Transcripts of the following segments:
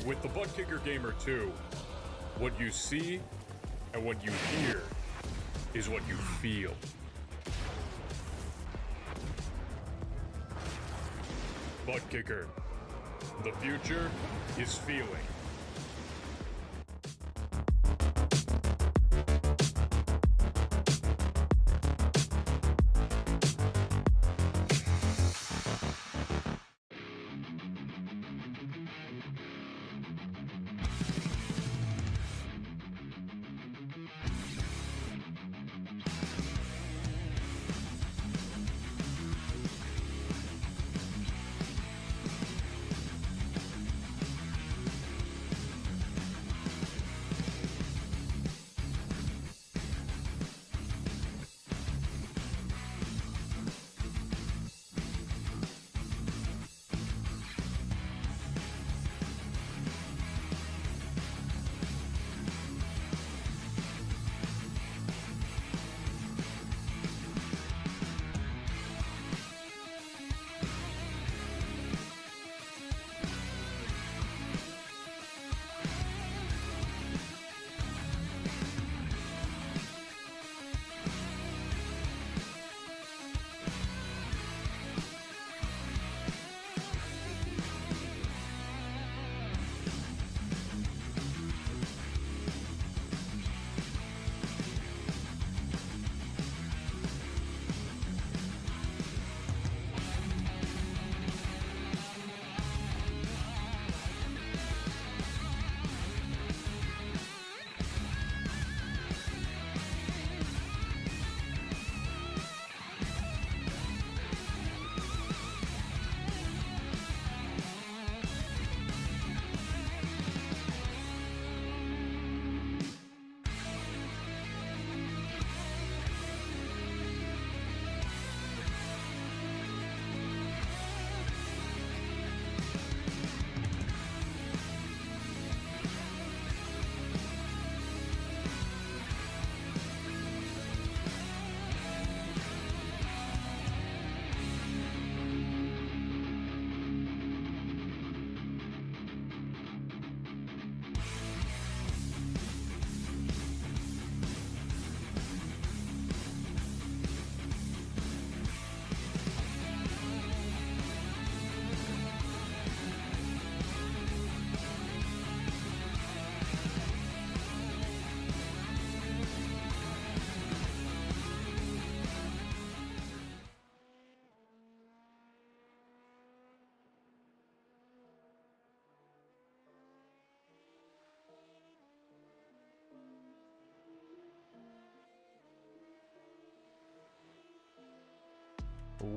With the Butt Kicker Gamer 2, what you see and what you hear is what you feel. Butt Kicker. The future is feeling.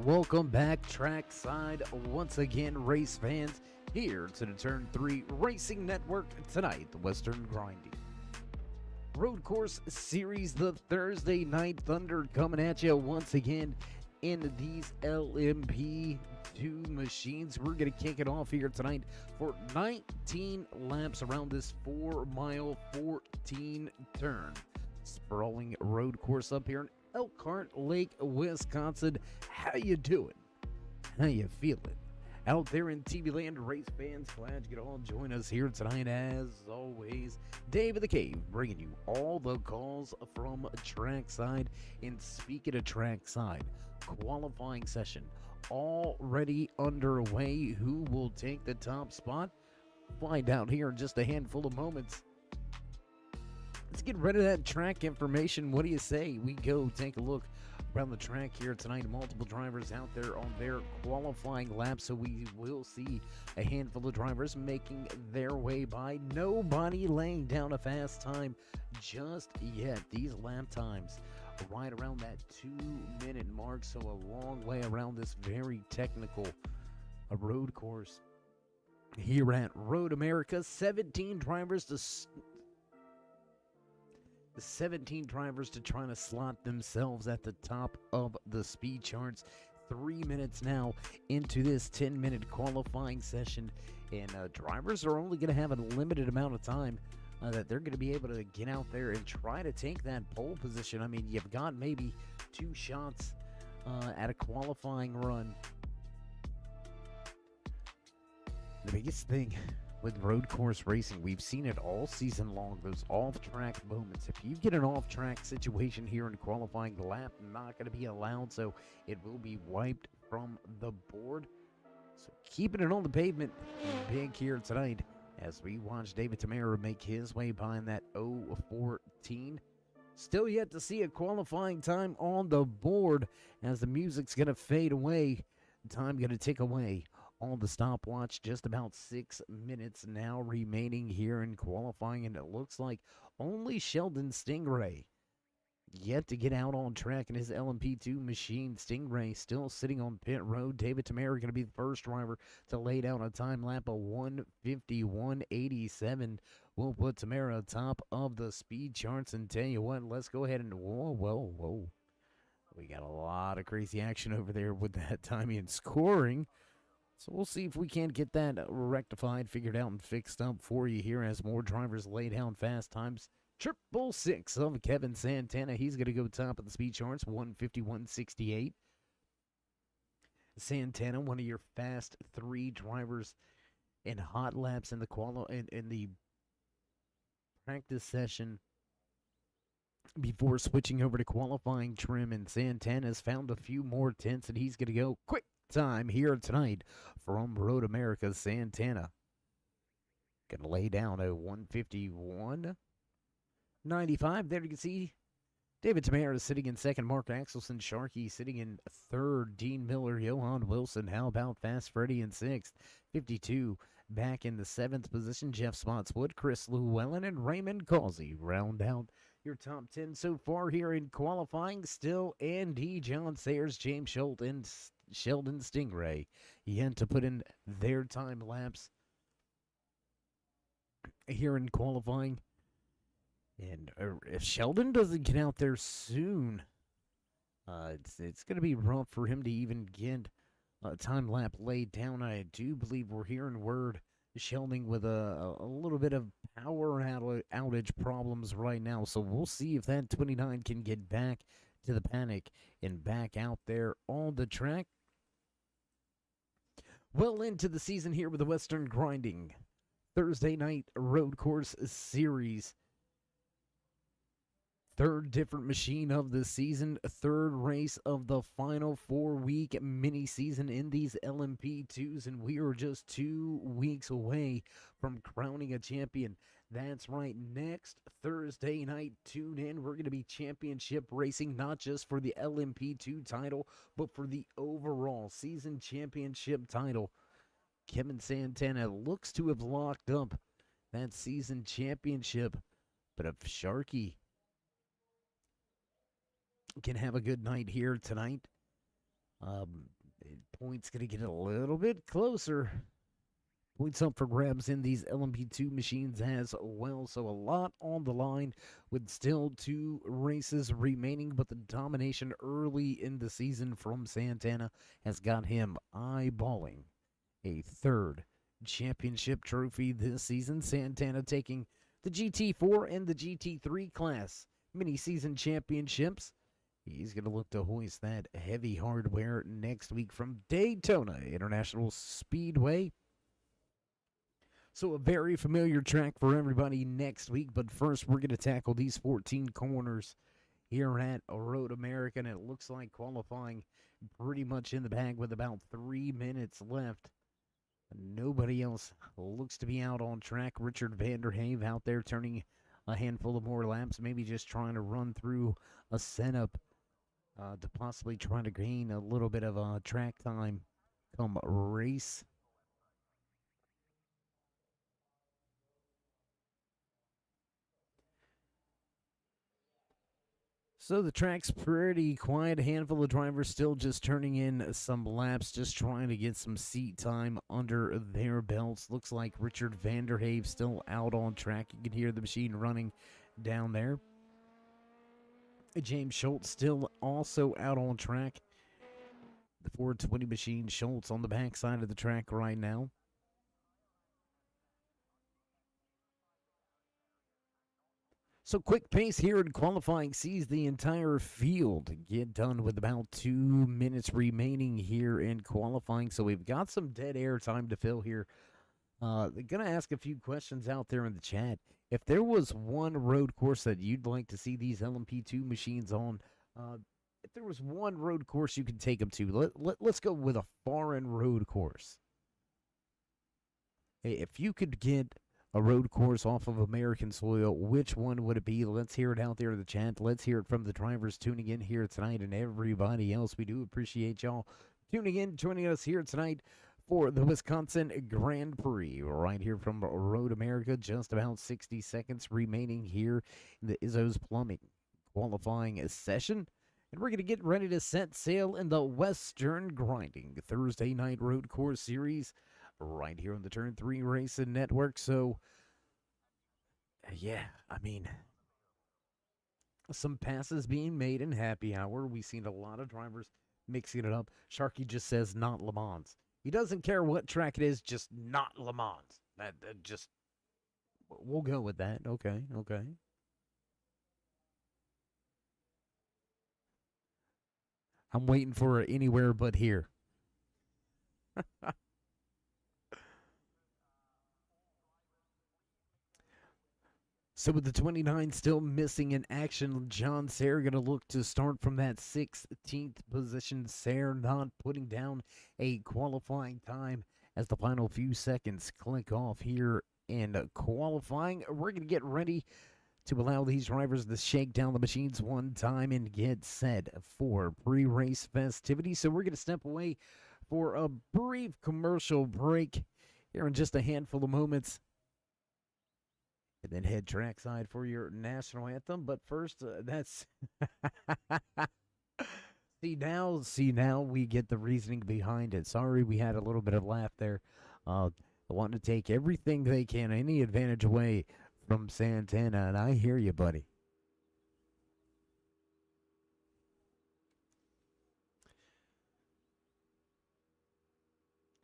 Welcome back trackside once again, race fans, here to the Turn 3 Racing Network tonight, the Western Grinding Road Course Series, the Thursday Night Thunder coming at you once again in these LMP2 machines. We're going to kick it off here tonight for 19 laps around this 4-mile 14 turn sprawling road course up here in Elkhart Lake, Wisconsin. How you doing? How you feeling? Out there in TV land, race fans, glad you could all join us here tonight. As always, Dave of the Cave bringing you all the calls from trackside. And speaking of trackside, qualifying session already underway. Who will take the top spot? Find out here in just a handful of moments. Let's get rid of that track information. What do you say we go take a look around the track here tonight? Multiple drivers out there on their qualifying laps, so we will see a handful of drivers making their way by. Nobody laying down a fast time just yet. These lap times right around that 2-minute mark, so a long way around this very technical road course here at Road America. 17 drivers to try to slot themselves at the top of the speed charts. 3 minutes now into this 10-minute qualifying session, and drivers are only going to have a limited amount of time that they're going to be able to get out there and try to take that pole position. I mean, you've got maybe 2 shots at a qualifying run. The biggest thing with road course racing. We've seen it all season long, those off-track moments. If you get an off-track situation here in qualifying, the lap not going to be allowed, so it will be wiped from the board. So keeping it on the pavement big here tonight as we watch David Tamara make his way behind that 0:14. Still yet to see a qualifying time on the board as the music's going to fade away. Time going to tick away on the stopwatch. Just about 6 minutes now remaining here in qualifying, and it looks like only Sheldon Stingray yet to get out on track in his LMP2 machine. Stingray still sitting on pit road. David Tamara going to be the first driver to lay down a time lap of 1:51.87. We'll put Tamara atop of the speed charts, and tell you what, let's go ahead and whoa. We got a lot of crazy action over there with that timing and scoring. So we'll see if we can't get that rectified, figured out, and fixed up for you here as more drivers lay down fast times. 666 of Kevin Santana. He's going to go top of the speed charts, 1:51.68. Santana, one of your fast 3 drivers in hot laps in the in the practice session before switching over to qualifying trim, and Santana's found a few more tenths, and he's going to go quick time here tonight from Road America. Santana going to lay down a 1:51.95. There you can see David Tamara sitting in second, Mark Axelson, Sharkey sitting in third, Dean Miller, Johan Wilson, how about Fast Freddy in sixth, 52 back in the 7th position, Jeff Spotswood, Chris Llewellyn, and Raymond Causey round out your top 10 so far here in qualifying. Still Andy John Sayers, James Schultz, and Sheldon Stingray yet to put in their time lapse here in qualifying. And if Sheldon doesn't get out there soon, it's going to be rough for him to even get a time lap laid down. I do believe we're hearing word Sheldon with a little bit of power outage problems right now. So we'll see if that 29 can get back to the paddock and back out there on the track. Well into the season here with the Western Grinding Thursday night road course series. Third different machine of the season, third race of the final 4-week mini season in these LMP2s, and we are just 2 weeks away from crowning a champion. That's right, next Thursday night, tune in. We're going to be championship racing, not just for the LMP2 title, but for the overall season championship title. Kevin Santana looks to have locked up that season championship, but if Sharkey can have a good night here tonight, points going to get a little bit closer. Points up for grabs in these LMP2 machines as well. So a lot on the line with still 2 races remaining, but the domination early in the season from Santana has got him eyeballing a 3rd championship trophy this season. Santana taking the GT4 and the GT3 class mini season championships. He's going to look to hoist that heavy hardware next week from Daytona International Speedway. So a very familiar track for everybody next week. But first, we're going to tackle these 14 corners here at Road America. And it looks like qualifying pretty much in the bag with about 3 minutes left. Nobody else looks to be out on track. Richard Vanderhave out there turning a handful of more laps, maybe just trying to run through a setup to possibly try to gain a little bit of track time come race. So the track's pretty quiet. A handful of drivers still just turning in some laps, just trying to get some seat time under their belts. Looks like Richard Vanderhave still out on track. You can hear the machine running down there. James Schultz still also out on track. The 420 machine, Schultz on the backside of the track right now. So quick pace here in qualifying sees the entire field get done with about 2 minutes remaining here in qualifying. So we've got some dead air time to fill here Gonna ask a few questions out there in the chat. If there was one road course that you'd like to see these LMP2 machines on, uh, if there was one road course you could take them to, let's go with a foreign road course. Hey, if you could get a road course off of American soil, which one would it be? Let's hear it out there in the chat. Let's hear it from the drivers tuning in here tonight and everybody else. We do appreciate y'all tuning in, joining us here tonight for the Wisconsin Grand Prix, right here from Road America. Just about 60 seconds remaining here in the Izzo's Plumbing qualifying session. And we're going to get ready to set sail in the Western Grinding Thursday Night Road Course Series right here on the Turn 3 Racing Network. So, yeah, I mean, some passes being made in happy hour. We've seen a lot of drivers mixing it up. Sharky just says not Le Mans. He doesn't care what track it is, just not Le Mans. That just, we'll go with that. Okay. I'm waiting for anywhere but here. So with the 29 still missing in action, John Sayre going to look to start from that 16th position. Sayre not putting down a qualifying time as the final few seconds click off here in qualifying. We're going to get ready to allow these drivers to shake down the machines one time and get set for pre-race festivities. So we're going to step away for a brief commercial break here in just a handful of moments, and then head trackside for your national anthem. But first, that's see now we get the reasoning behind it. Sorry, we had a little bit of laugh there. They want to take everything they can, any advantage away from Santana, and I hear you, buddy.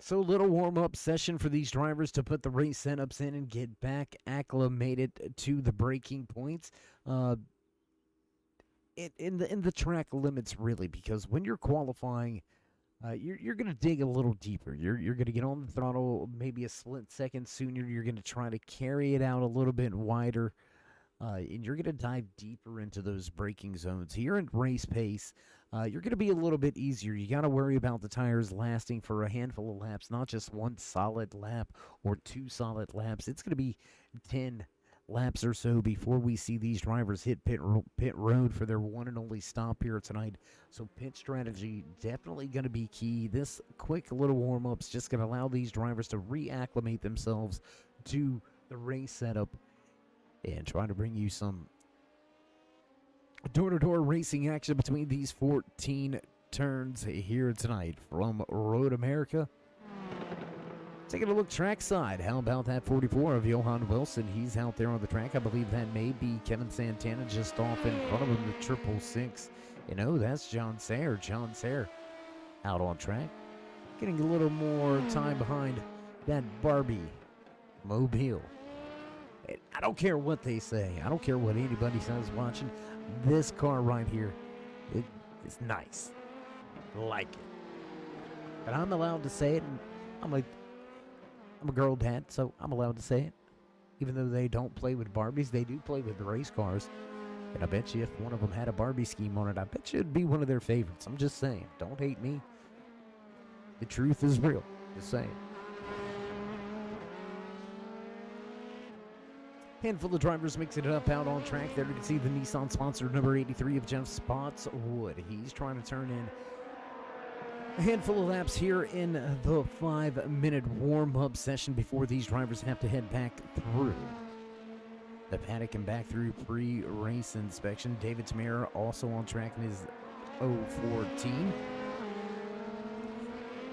So, a little warm-up session for these drivers to put the race setups in and get back acclimated to the braking points. In the track limits, really, because when you're qualifying, you're going to dig a little deeper. You're going to get on the throttle maybe a split second sooner. You're going to try to carry it out a little bit wider, and you're going to dive deeper into those braking zones. Here in race pace, you're going to be a little bit easier. You got to worry about the tires lasting for a handful of laps, not just one solid lap or two solid laps. It's going to be 10 laps or so before we see these drivers hit pit road for their one and only stop here tonight. So pit strategy definitely going to be key. This quick little warm-up's just going to allow these drivers to reacclimate themselves to the race setup and try to bring you some door-to-door racing action between these 14 turns here tonight from Road America. Taking a look trackside. How about that 44 of Johan Wilson? He's out there on the track. I believe that may be Kevin Santana just off in front of him, the 666. You know, that's John Sayre. John Sayre out on track. Getting a little more time behind that Barbie Mobile. I don't care what they say. I don't care what anybody says watching. This car right here, it's nice. Like it. And I'm allowed to say it. And I'm a girl dad, so I'm allowed to say it. Even though they don't play with Barbies, they do play with the race cars. And I bet you if one of them had a Barbie scheme on it, I bet you it'd be one of their favorites. I'm just saying. Don't hate me. The truth is real. Just saying. Handful of drivers mixing it up out on track. There you can see the Nissan sponsor, number 83 of Jeff Spotswood. He's trying to turn in a handful of laps here in the 5-minute warm-up session before these drivers have to head back through the paddock and back through pre-race inspection. David Tamara also on track in his 014.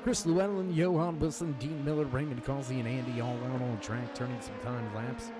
Chris Llewellyn, Johan Wilson, Dean Miller, Raymond Causey, and Andy all out on track, turning some time laps.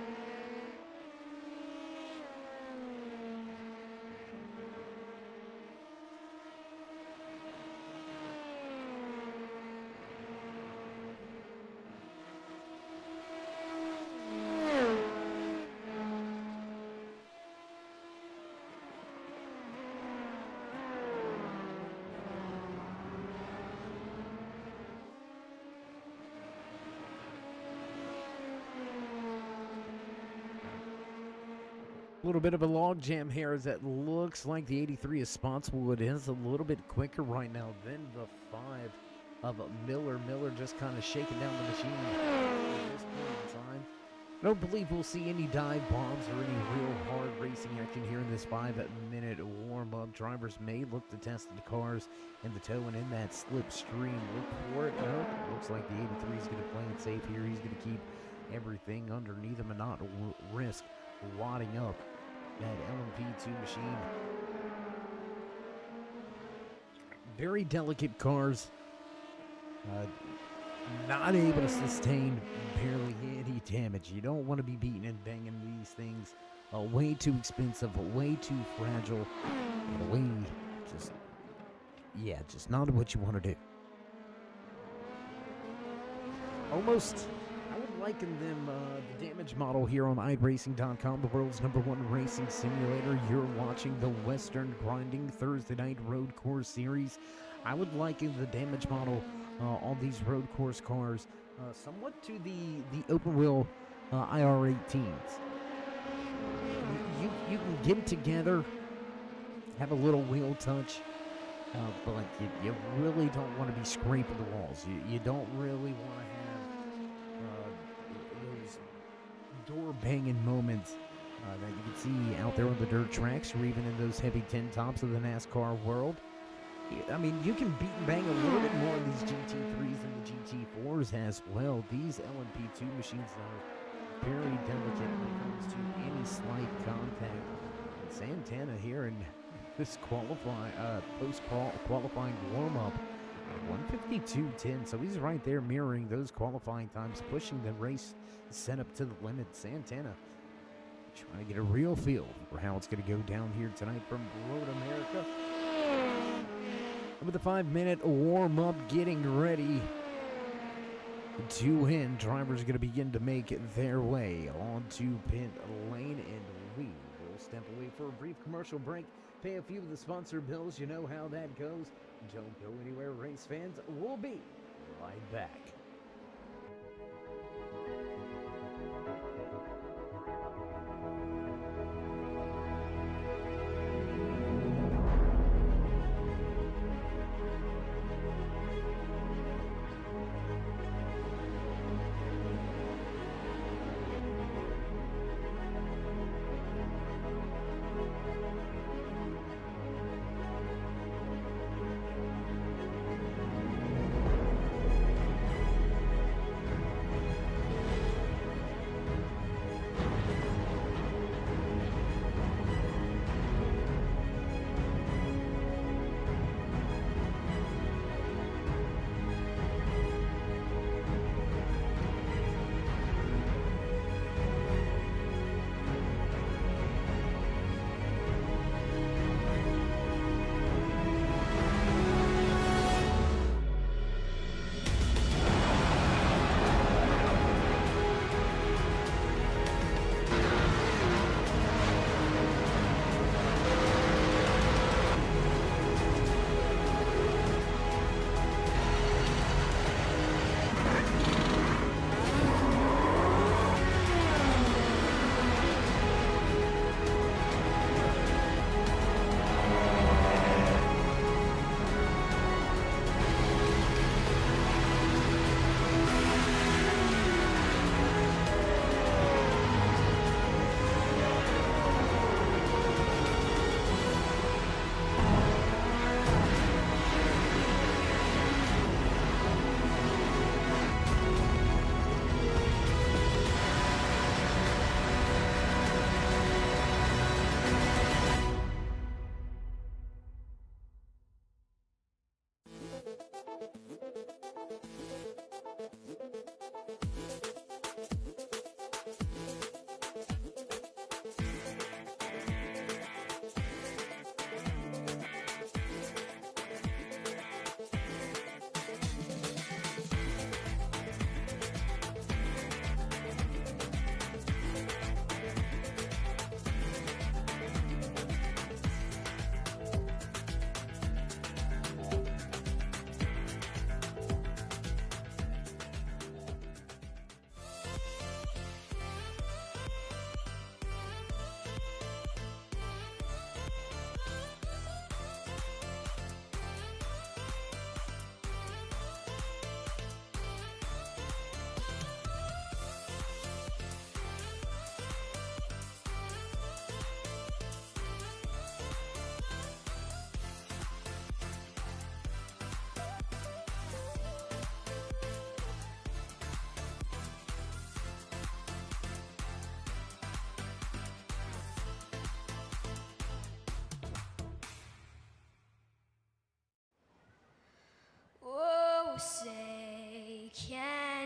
A little bit of a log jam here as it looks like the 83 of Spotswood is a little bit quicker right now than the 5 of Miller. Miller just kind of shaking down the machine at this point in time. I don't believe we'll see any dive bombs or any real hard racing action here in this 5-minute warm-up. Drivers may look to test the cars in the tow and in that slipstream. Look for it. No, looks like the 83 is going to play it safe here. He's going to keep everything underneath him and not risk wadding up that LMP2 machine. Very delicate cars. Not able to sustain barely any damage. You don't want to be beating and banging these things. Way too expensive, way too fragile, and way just not what you want to do. Almost, I would liken them, the damage model here on iRacing.com, the world's #1 racing simulator. You're watching the Western Grinding Thursday Night Road Course Series. I would liken the damage model on these road course cars somewhat to the open wheel IR18s. You can get it together, have a little wheel touch, but you really don't want to be scraping the walls. You don't really want to have those door banging moments that you can see out there on the dirt tracks or even in those heavy tin tops of the NASCAR world. I mean, you can beat and bang a little bit more in these GT3s than the GT4s as well. These LMP2 machines are very delicate when it comes to any slight contact. And Santana here in this post-qualifying warm-up, 152.10. So he's right there mirroring those qualifying times, pushing the race set up to the limit. Santana trying to get a real feel for how it's going to go down here tonight from Road America. With the 5-minute warm-up getting ready to end, drivers are going to begin to make their way onto pit lane, and we will step away for a brief commercial break, pay a few of the sponsor bills. You know how that goes. Don't go anywhere, race fans. We'll be right back.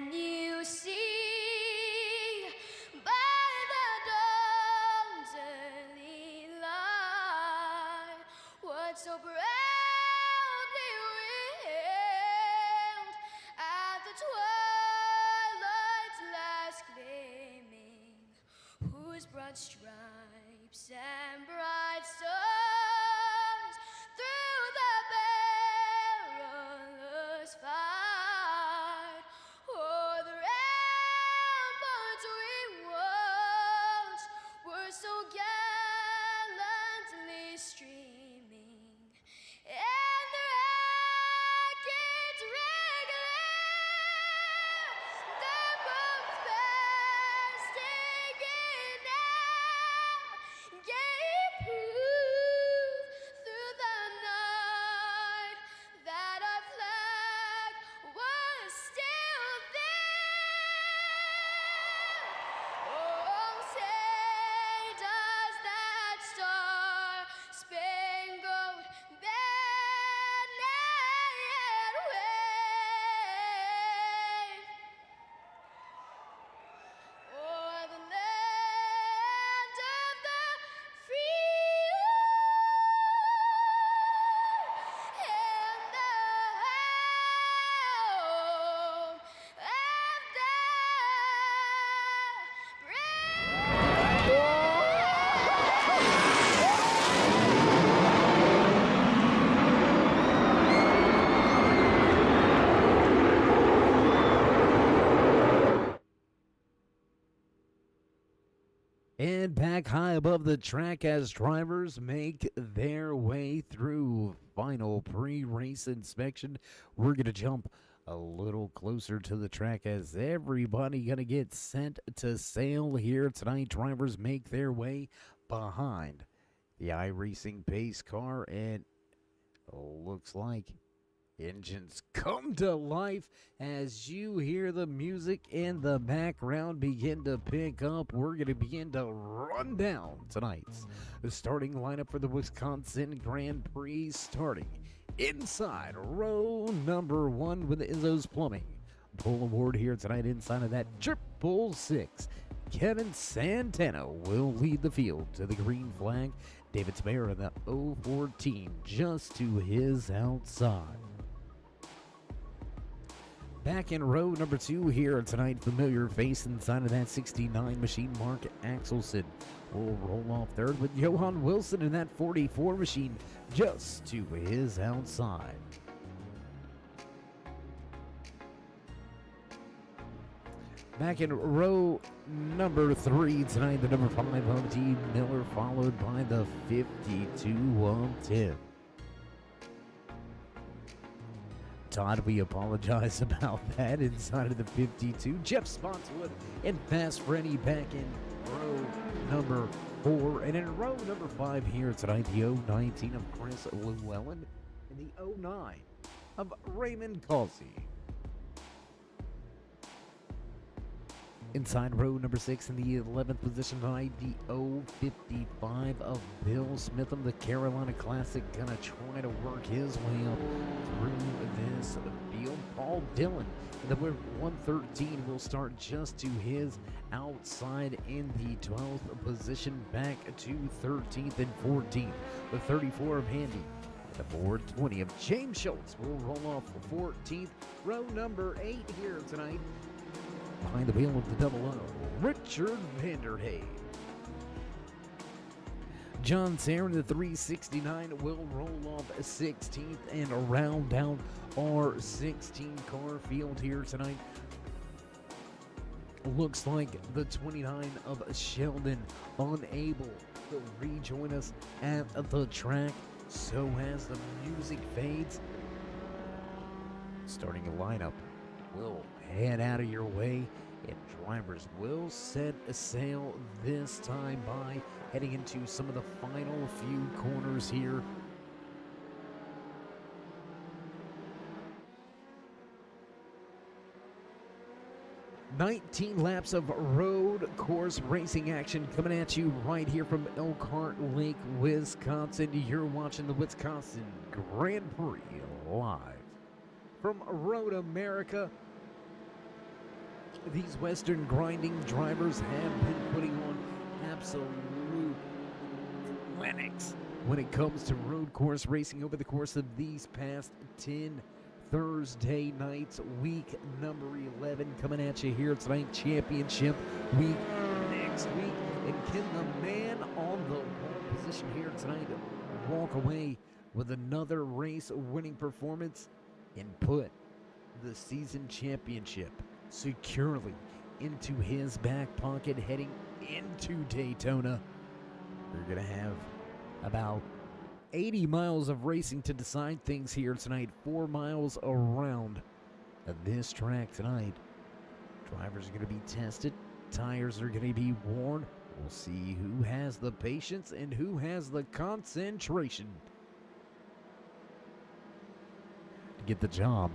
Can you see by the dawn's early light what so proudly wailed at the twilight's last gleaming, whose broad stripes and bright stars through the perilous fight o'er the ramparts we watched were so gallantly streaming, and the rackets regular, the bombs bursting in air, gave proof through the night that our flag was still there. Oh, say does that star-spangled banner yet wave o'er the land of the free and the home of the And back high above the track as drivers make their way through final pre-race inspection. We're going to jump a little closer to the track as everybody going to get sent to sail here tonight. Drivers make their way behind the iRacing pace car, and looks like engines come to life as you hear the music in the background begin to pick up. We're going to begin to run down tonight's starting lineup for the Wisconsin Grand Prix, starting inside row number 1 with Izzo's Plumbing. Pole award here tonight inside of that 666. Kevin Santana will lead the field to the green flag. David Smayer in the 014 just to his outside. Back in row number 2 here tonight, familiar face inside of that 69 machine, Mark Axelson will roll off third with Johan Wilson in that 44 machine just to his outside. Back in row number 3 tonight, the number 5 of T. Miller, followed by the 52 of Tim. Todd, we apologize about that. Inside of the 52, Jeff Spotswood and Fast Freddy back in row number 4. And in row number 5 here tonight, the 019 of Chris Llewellyn and the 09 of Raymond Causey. Inside row number 6 in the 11th position tonight, the 055 of Bill Smitham, the Carolina Classic, gonna try to work his way up through this field. Paul Dillon in the 113 will start just to his outside in the 12th position, back to 13th and 14th. The 34 of Handy. The 420 of James Schultz will roll off 14th. Row number 8 here tonight. Behind the wheel of the double O, Richard Vanderhae. John Sarin, the 369, will roll off 16th and round out our 16 car field here tonight. Looks like the 29 of Sheldon unable to rejoin us at the track. So as the music fades, starting a lineup will head out of your way, and drivers will set sail this time by heading into some of the final few corners here. "19 laps of road course racing action coming at you right here from Elkhart Lake, Wisconsin. You're watching the Wisconsin Grand Prix live from Road America. These Western grinding drivers have been putting on absolute clinics when it comes to road course racing over the course of these past 10 Thursday nights. Week number 11 coming at you here tonight. Championship week next week. And can the man on the pole position here tonight walk away with another race winning performance and put the season championship securely into his back pocket heading into Daytona? We're going to have about 80 miles of racing to decide things here tonight. 4 miles around this track tonight. Drivers are going to be tested. Tires are going to be worn. We'll see who has the patience and who has the concentration to get the job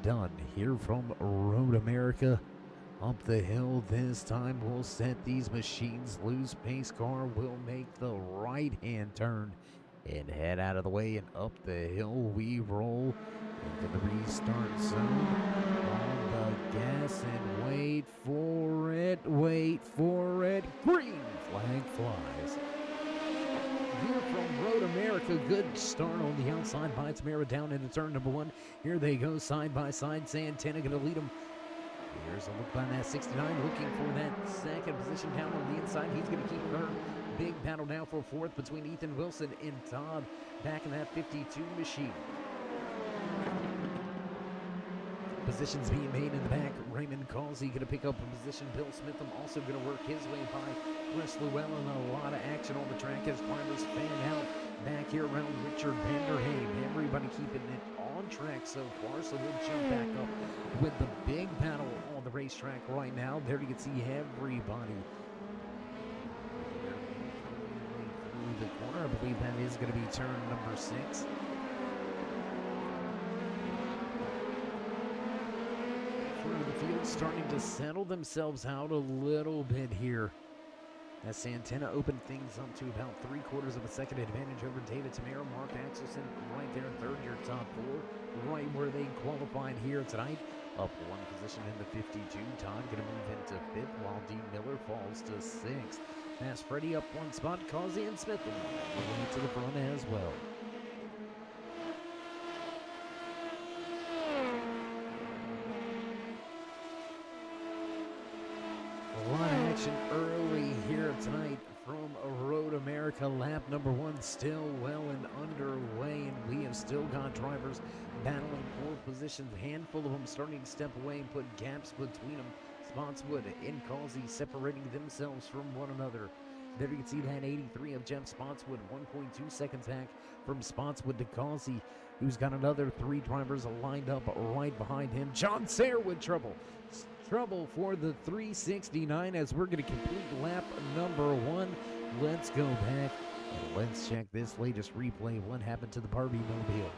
done here from Road America. Up the hill this time, we'll set these machines loose. Pace car will make the right-hand turn and head out of the way, and up the hill we roll into the restart zone. On the gas and wait for it, green flag flies. Here from Road America, good start on the outside by Tamara down into turn number 1. Here they go side by side. Santana going to lead them. Here's a look by that 69, looking for that second position down on the inside. He's going to keep third. Big battle now for fourth between Ethan Wilson and Todd back in that 52 machine. Positions being made in the back. Raymond Causey going to pick up a position. Bill Smitham also going to work his way by Chris Llewellyn. A lot of action on the track as climbers fan out back here around Richard Vanderheim. Everybody keeping it on track so far, so we'll jump back up with the big battle on the racetrack right now. There you can see everybody through the corner. I believe that is going to be turn number 6. The field starting to settle themselves out a little bit here as Santana opened things up to about 3/4 of a second advantage over David Tamara. Mark Axelson right there in third, your top 4, right where they qualified here tonight. Up 1 position in the 52. Todd going to move into 5th while Dean Miller falls to 6th. Fast Freddy up 1 spot. Causey and Smith moving to the front as well. A lot of action early here tonight from Road America. Lap number 1 still well and underway, and we have still got drivers battling for positions. A handful of them starting to step away and put gaps between them. Spotswood and Causey separating themselves from one another. There you can see that 83 of Jeff Spotswood, 1.2 seconds back from Spotswood to Causey, who's got another 3 drivers lined up right behind him. John Sayre with trouble for the 369 as we're going to complete lap number 1. Let's go back and let's check this latest replay. What happened to the Barbie Mobile?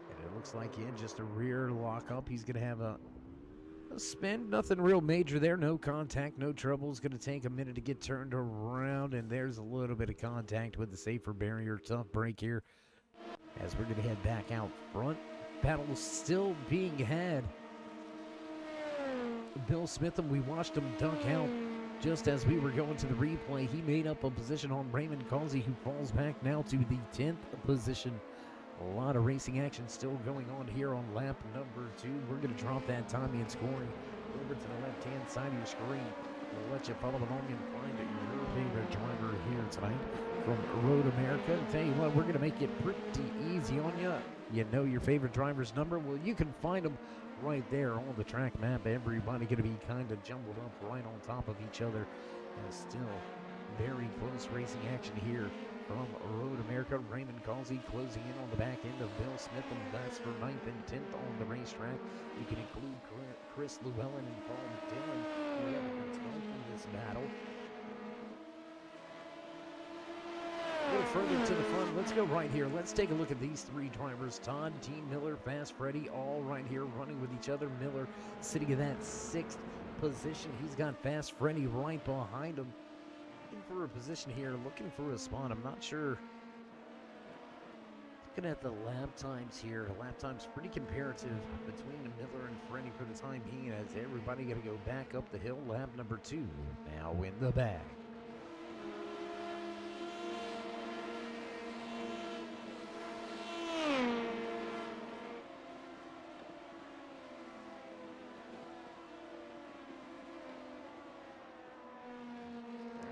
And it looks like, yeah, just a rear lock up. He's going to have a spin. Nothing real major there. No contact, no trouble. It's going to take a minute to get turned around, and there's a little bit of contact with the safer barrier. Tough break here as we're going to head back out front. Battle still being had. Bill Smitham, we watched him dunk out just as we were going to the replay. He made up a position on Raymond Causey, who falls back now to the 10th position. A lot of racing action still going on here on lap number 2. We're going to drop that timing and scoring over to the left-hand side of your screen. We'll let you follow along and find your favorite driver here tonight from Road America. And tell you what, we're going to make it pretty easy on you. You know your favorite driver's number? Well, you can find them right there on the track map. Everybody going to be kind of jumbled up right on top of each other. And still very close racing action here from Road America. Raymond Causey closing in on the back end of Bill Smith, and that's for 9th and 10th on the racetrack. You can include Chris Llewellyn and Paul Dillon, who have been 12th in this battle. A little further to the front, let's go right here. Let's take a look at these 3 drivers. Todd, Dean Miller, Fast Freddy, all right here running with each other. Miller sitting in that 6th position. He's got Fast Freddy right behind him. Looking for a position here, looking for a spot. I'm not sure Looking at the lap times here, lap times pretty comparative between Miller and Freddie for the time being, as everybody got to go back up the hill. Lap number 2 now in the bag.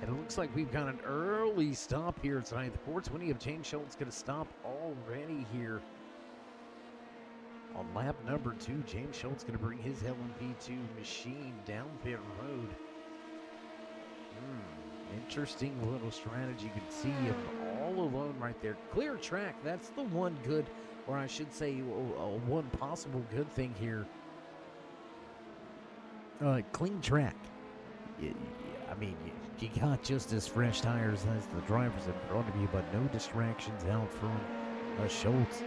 And it looks like we've got an early stop here tonight. The 420 of James Schultz going to stop already here. On lap number 2, James Schultz going to bring his LMP2 machine down pit road. Interesting little strategy. You can see him all alone right there. Clear track. That's the one good, or I should say one possible good thing here. Clean track. I mean, you got just as fresh tires as the drivers in front of you, but no distractions out front. Schultz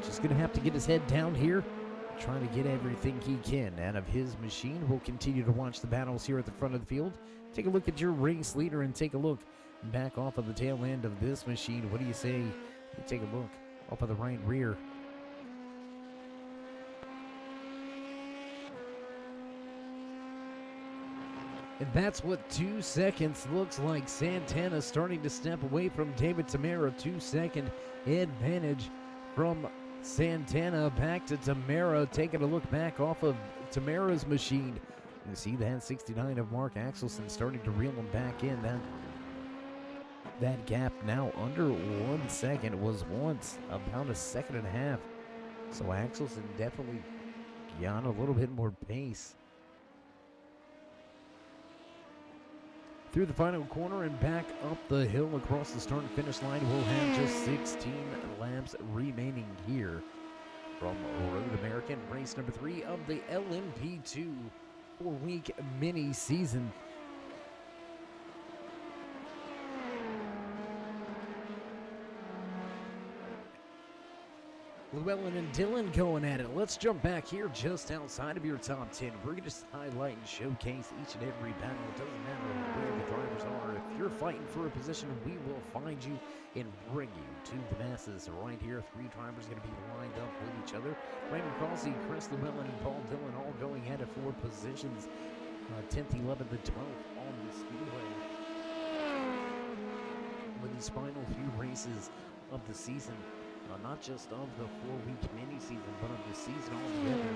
just going to have to get his head down here, trying to get everything he can out of his machine. We'll continue to watch the battles here at the front of the field. Take a look at your race leader and take a look back off of the tail end of this machine. What do you say? Take a look off of the right rear. And that's what 2 seconds looks like. Santana starting to step away from David Tamara. 2-second advantage from Santana back to Tamara. Taking a look back off of Tamara's machine. You see that 69 of Mark Axelson starting to reel him back in. That gap now under 1 second. It was once about a second and a half. So Axelson definitely got a little bit more pace. Through the final corner and back up the hill across the start and finish line. We'll have just 16 laps remaining here from Road American, race number 3 of the LMP2 4-week mini season. Llewellyn and Dillon going at it. Let's jump back here just outside of your top 10. We're going to highlight and showcase each and every battle. It doesn't matter where the drivers are. If you're fighting for a position, we will find you and bring you to the masses. Right here, 3 drivers going to be lined up with each other. Raymond Causey, Chris Llewellyn, and Paul Dillon all going at it for positions 10th, 11th, and 12th on the speedway. With these final few races of the season, not just of the 4-week mini season, but of the season altogether.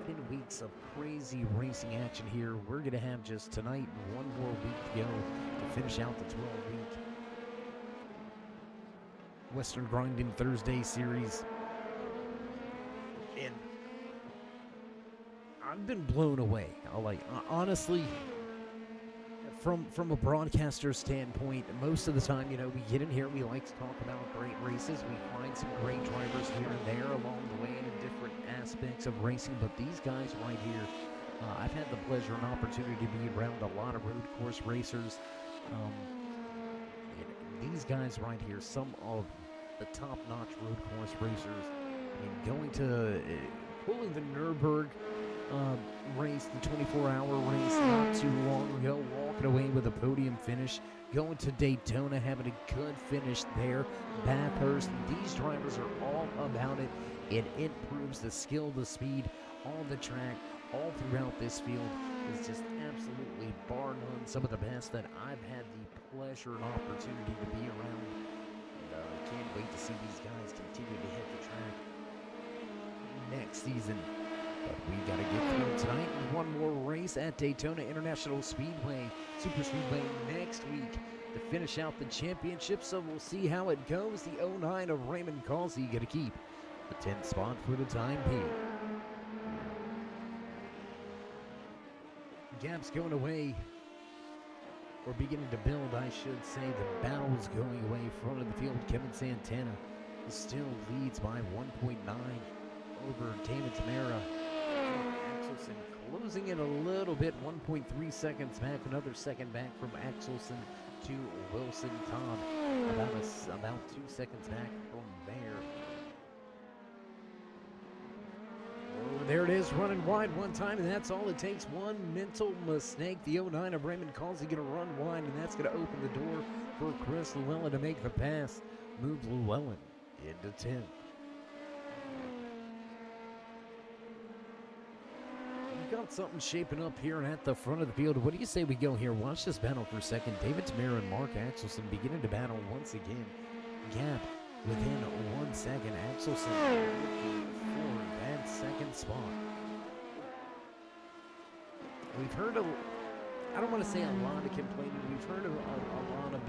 10 weeks of crazy racing action here. We're going to have just tonight and 1 more week to go to finish out the 12-week Western Grinding Thursday series. And I've been blown away. Honestly, from a broadcaster standpoint, most of the time, we get in here, we like to talk about great races. We find some great drivers here and there along the way in different aspects of racing. But these guys right here, I've had the pleasure and opportunity to be around a lot of road course racers. These guys right here, some of the top-notch road course racers. Going to pulling the Nürburgring race, the 24-hour race not too long ago, walking away with a podium finish, going to Daytona, having a good finish there, Bathurst. These drivers are all about it. It improves the skill, the speed on the track, all throughout this field. Is just absolutely, bar none, some of the best that I've had the pleasure and opportunity to be around. And I can't wait to see these guys continue to hit the track next season. But we got to get through tonight and 1 more race at Daytona International Speedway, Super Speedway next week to finish out the championship. So we'll see how it goes. The 09 of Raymond Causey going to keep the 10th spot for the time being. Gaps going away, or beginning to build, I should say. The battle's going away. Front of the field, Kevin Santana still leads by 1.9 over David Tamara. Axelson closing in a little bit, 1.3 seconds back, another second back from Axelson to Wilson Todd. About 2 seconds back from there. Oh, there it is, running wide one time, and that's all it takes. One mental mistake. The 09 of Raymond Causey going to run wide, and that's going to open the door for Chris Llewellyn to make the pass. Move Llewellyn into 10th. We've got something shaping up here at the front of the field. What do you say we go here? Watch this battle for a second. David Tamara and Mark Axelson beginning to battle once again. Gap within 1 second. Axelson looking for that second spot. We've heard I don't want to say a lot of complaining. We've heard a lot about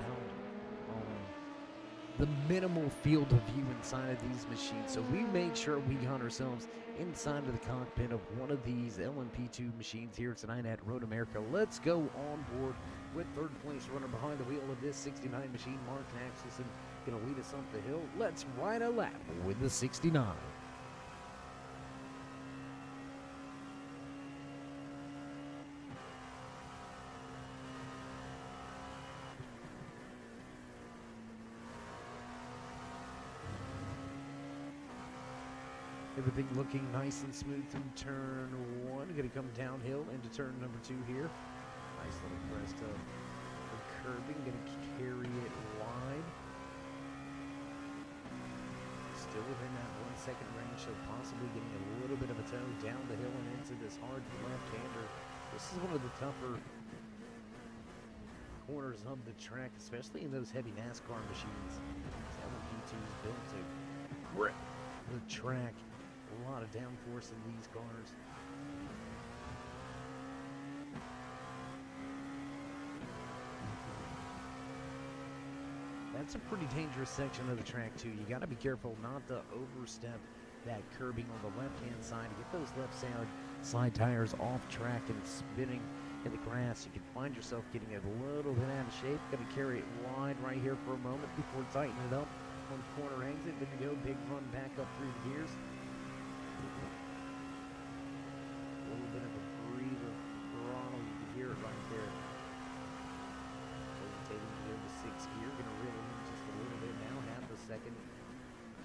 the minimal field of view inside of these machines. So we made sure we got ourselves inside of the cockpit of one of these LMP2 machines here tonight at Road America. Let's go on board with third place runner behind the wheel of this 69 machine, Mark Axelson, going to lead us up the hill. Let's ride a lap with the 69. Everything looking nice and smooth through turn 1. Going to come downhill into turn number 2 here. Nice little crest of the curbing. Going to carry it wide. Still within that 1 second range, so possibly getting a little bit of a toe down the hill and into this hard left-hander. This is one of the tougher corners of the track, especially in those heavy NASCAR machines. LMP2 is built to grip the track. A lot of downforce in these cars. That's a pretty dangerous section of the track too. You got to be careful not to overstep that curbing on the left-hand side. Get those left side tires off track and spinning in the grass. You can find yourself getting a little bit out of shape. Going to carry it wide right here for a moment before tightening it up on corner exit. Then you go big run back up through the gears. A little bit of a breather throttle. You can hear it right there. Hesitating to go to 6th gear. Going to reel in just a little bit now. Half a second.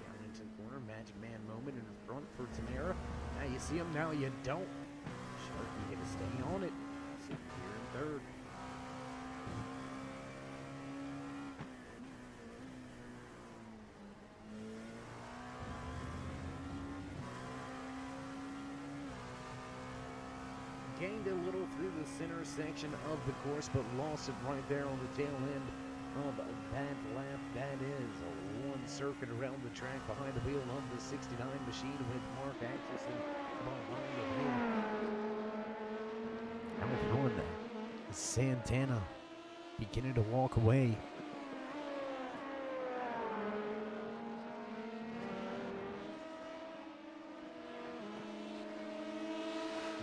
Down into the corner. Magic Man moment in front for Tamara. Now you see him. Now you don't. Sharky going to stay on it. 6th gear in 3rd. Gained a little through the center section of the course, but lost it right there on the tail end of that lap. That is one circuit around the track behind the wheel of the 69 machine with Mark Axelson behind the wheel. Now throwing that. Santana beginning to walk away.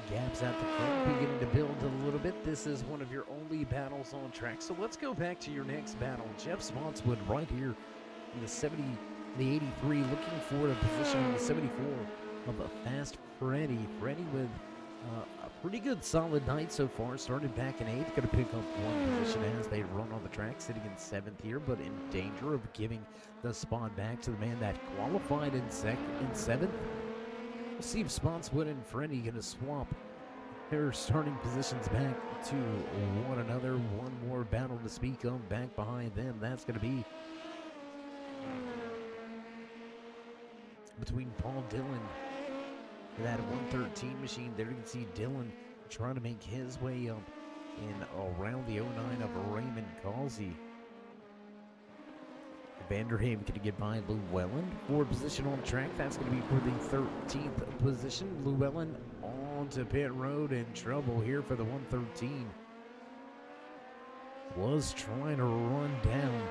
Gaps at the front beginning to build a little bit. This is one of your only battles on track. So let's go back to your next battle. Jeff Spotswood right here in the 83, looking for a position on the 74 of a Fast Freddy. Freddy with a pretty good solid night so far. Started back in 8th. Going to pick up one position as they run on the track, sitting in 7th here, but in danger of giving the spot back to the man that qualified in 7th. We'll see if Spotswood and Freddy going to swap their starting positions back to one another. One more battle to speak of back behind them. That's going to be between Paul Dillon and that 113 machine. There you can see Dillon trying to make his way up in around the 09 of Raymond Causey. Vanderhaven going to get by Llewellyn for a position on the track. That's going to be for the 13th position. Llewellyn onto pit road, in trouble here for the 113. Was trying to run down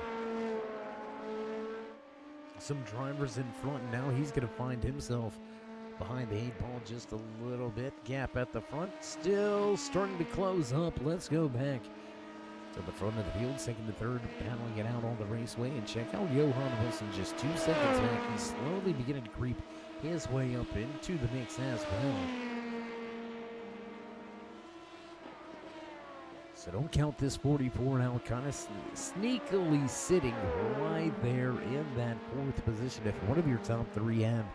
some drivers in front. Now he's going to find himself behind the 8 ball just a little bit. Gap at the front, still starting to close up. Let's go back to the front of the field, 2nd to 3rd, battling it out on the raceway. And check out Johan Wilson just 2 seconds back. He's slowly beginning to creep his way up into the mix as well. So don't count this 44 now, kind of sneakily sitting right there in that 4th position. If one of your top 3 have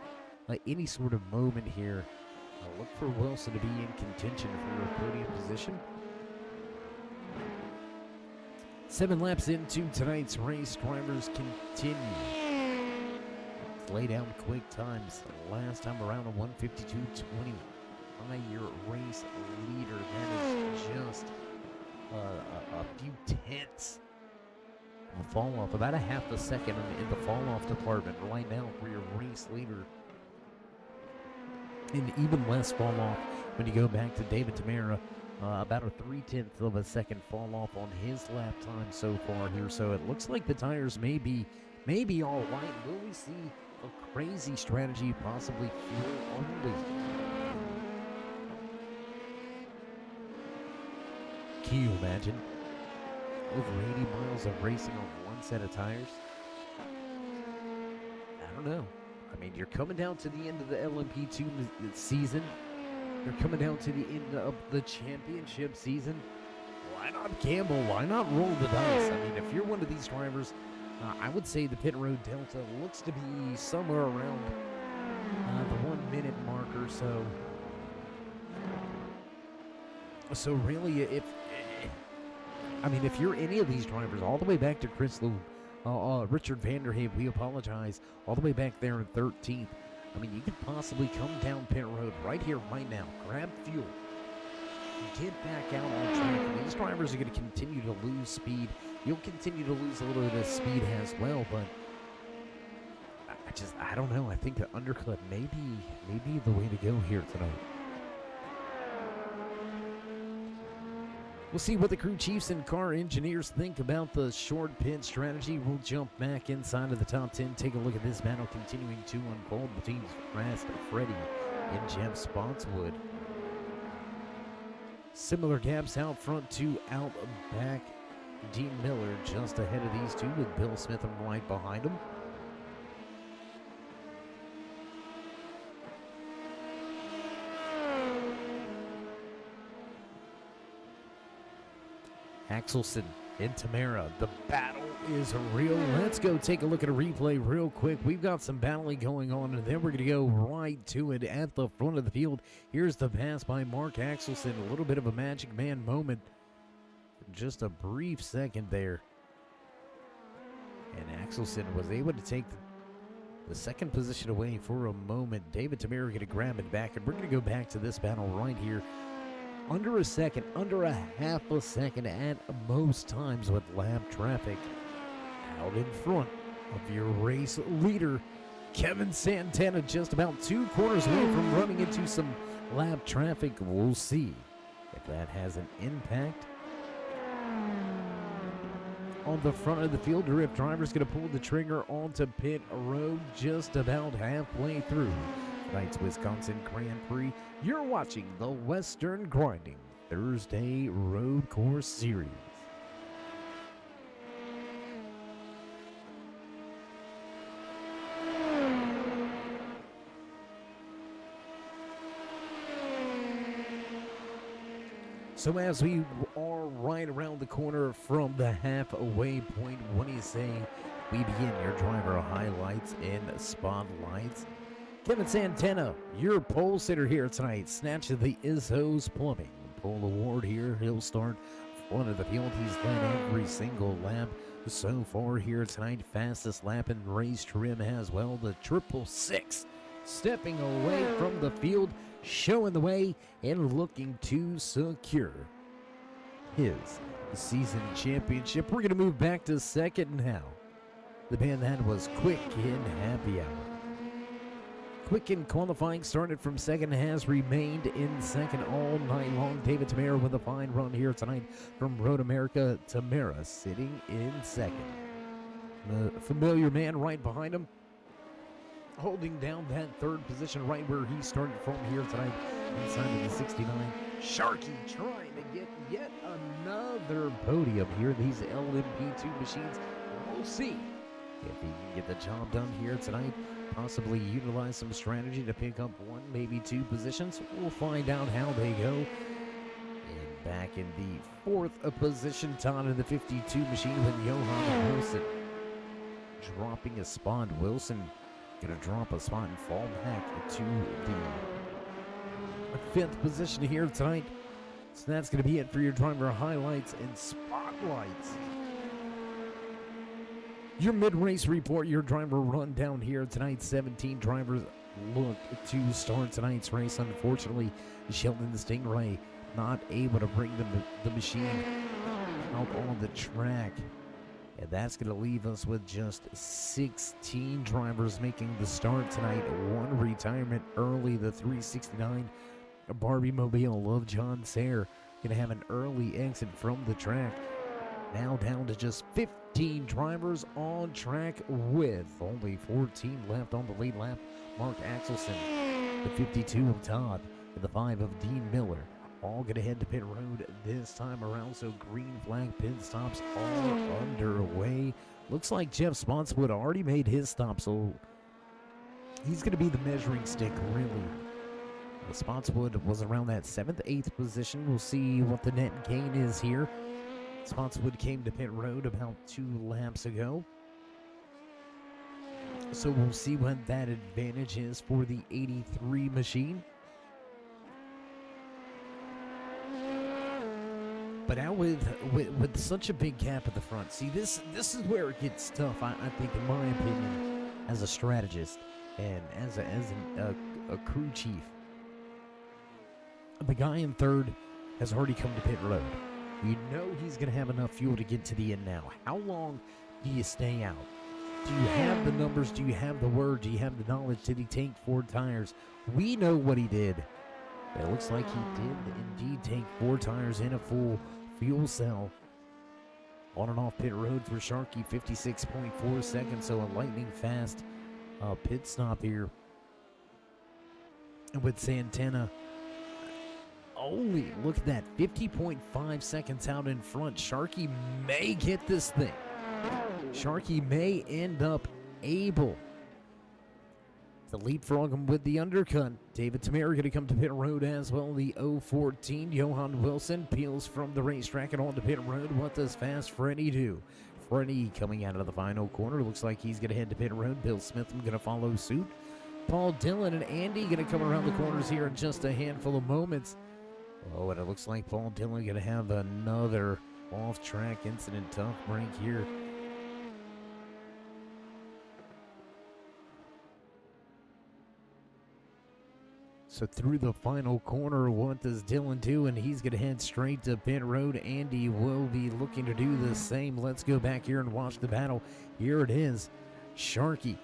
any sort of moment here, look for Wilson to be in contention for a podium position. 7 laps into tonight's race, drivers continue lay down quick times. Last time around a 152.20. Your race leader. That is just a few tenths of a fall off. About a half a second in the fall off department right now for your race leader. And even less fall off when you go back to David Tamara. About a 3/10 of a second fall off on his lap time so far here. So it looks like the tires may be all right. Will we see a crazy strategy, possibly fuel only? Can you imagine over 80 miles of racing on one set of tires? I don't know. I mean, you're coming down to the end of the LMP2 season. You're coming down to the end of the championship season. Why not gamble? Why not roll the dice? I mean, if you're one of these drivers, I would say the pit road delta looks to be somewhere around the 1 minute mark or so. So really, if you're any of these drivers, all the way back to Chris Loeb, Richard Vanderhaven, we apologize, all the way back there in 13th. I mean, you could possibly come down pit road right here, right now, grab fuel, get back out on track. These drivers are going to continue to lose speed. You'll continue to lose a little bit of speed as well, but I don't know. I think the undercut may be the way to go here tonight. We'll see what the crew chiefs and car engineers think about the short pit strategy. We'll jump back inside of the top 10. Take a look at this battle continuing to unfold between Fast Freddy and Jeff Spotswood. Similar gaps out front to out back. Dean Miller just ahead of these two with Bill Smith right behind him. Axelson and Tamara. The battle is real. Let's go take a look at a replay real quick. We've got some battling going on, and then we're going to go right to it at the front of the field. Here's the pass by Mark Axelson. A little bit of a Magic Man moment. Just a brief second there. And Axelson was able to take the second position away for a moment. David Tamara going to grab it back, and we're going to go back to this battle right here. Under a second, under a half a second at most times with lap traffic. Out in front of your race leader, Kevin Santana, just about 2 corners away from running into some lap traffic. We'll see if that has an impact on the front of the field, or if driver's going to pull the trigger onto pit road just about halfway through tonight's Wisconsin Grand Prix. You're watching the Western Grinding Thursday Road Course Series. So as we are right around the corner from the halfway point, what do you say we begin your driver highlights and spotlights? Kevin Santana, your pole sitter here tonight, snatch of the Izzo's Plumbing pole award here. He'll start front of the field. He's led every single lap so far here tonight. Fastest lap in race trim as well. The 666 stepping away from the field, showing the way and looking to secure his season championship. We're going to move back to second now. The band that was Quick in Happy Hour. Quick in qualifying started from second, has remained in second all night long. David Tamara with a fine run here tonight from Road America. Tamara sitting in second. The familiar man right behind him, holding down that third position right where he started from here tonight inside of the 69. Sharky trying to get yet another podium here. These LMP2 machines, we'll see if he can get the job done here tonight. Possibly utilize some strategy to pick up 1, maybe 2 positions. We'll find out how they go. And back in the 4th position, Todd in the 52 machine with Johan Wilson dropping a spot. Wilson gonna drop a spot and fall back to the 5th position here tonight. So that's gonna be it for your driver highlights and spotlights. Your mid-race report, your driver rundown here tonight. 17 drivers look to start tonight's race. Unfortunately, Sheldon the Stingray not able to bring the machine out on the track. And that's going to leave us with just 16 drivers making the start tonight. One retirement early, the 369 Barbie Mobile of John Sayre going to have an early exit from the track. Now down to just 15 drivers on track with only 14 left on the lead lap. Mark Axelson, the 52 of Todd, and the 5 of Dean Miller. All going to head to pit road this time around, so green flag pit stops are underway. Looks like Jeff Spotswood already made his stop, so he's going to be the measuring stick, really. Spotswood was around that 7th, 8th position. We'll see what the net gain is here. Spotswood came to pit road about 2 laps ago. So we'll see what that advantage is for the 83 machine. But now with such a big gap at the front, see, this is where it gets tough, I think, in my opinion, as a strategist and as a crew chief. The guy in third has already come to pit road. You know he's going to have enough fuel to get to the end now. How long do you stay out? Do you have the numbers? Do you have the word? Do you have the knowledge? Did he take 4 tires? We know what he did. It looks like he did indeed take 4 tires in a full fuel cell. On and off pit road for Sharkey, 56.4 seconds, so a lightning fast pit stop here. And with Santana only, look at that, 50.5 seconds out in front. Sharkey may get this thing. Sharkey may end up able to leapfrog him with the undercut. David Tamara going to come to pit road as well. The 014, Johan Wilson peels from the racetrack and onto pit road. What does Fast Freddy do? Freddy coming out of the final corner. Looks like he's going to head to pit road. Bill Smitham going to follow suit. Paul Dillon and Andy going to come around the corners here in just a handful of moments. Oh, and it looks like Paul Dillon going to have another off-track incident. Tough break here. So through the final corner, what does Dillon do? And he's going to head straight to pit road. Andy will be looking to do the same. Let's go back here and watch the battle. Here it is. Sharkey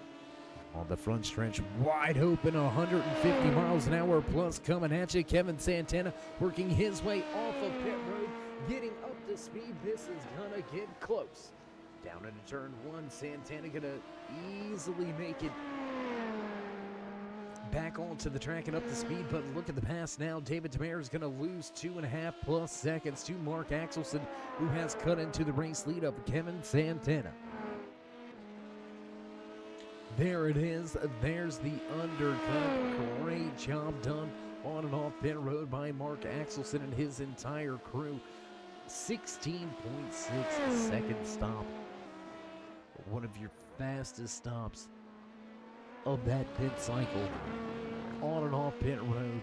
on the front stretch, wide open, 150 miles an hour plus coming at you. Kevin Santana working his way off of pit road, getting up to speed. This is going to get close. Down into turn 1, Santana going to easily make it back onto the track and up to speed, but look at the pass now. David Tamara is going to lose 2.5 plus seconds to Mark Axelson, who has cut into the race lead of Kevin Santana. There it is. There's the undercut. Great job done on and off pit road by Mark Axelson and his entire crew. 16.6 second stop. One of your fastest stops of that pit cycle. On and off pit road.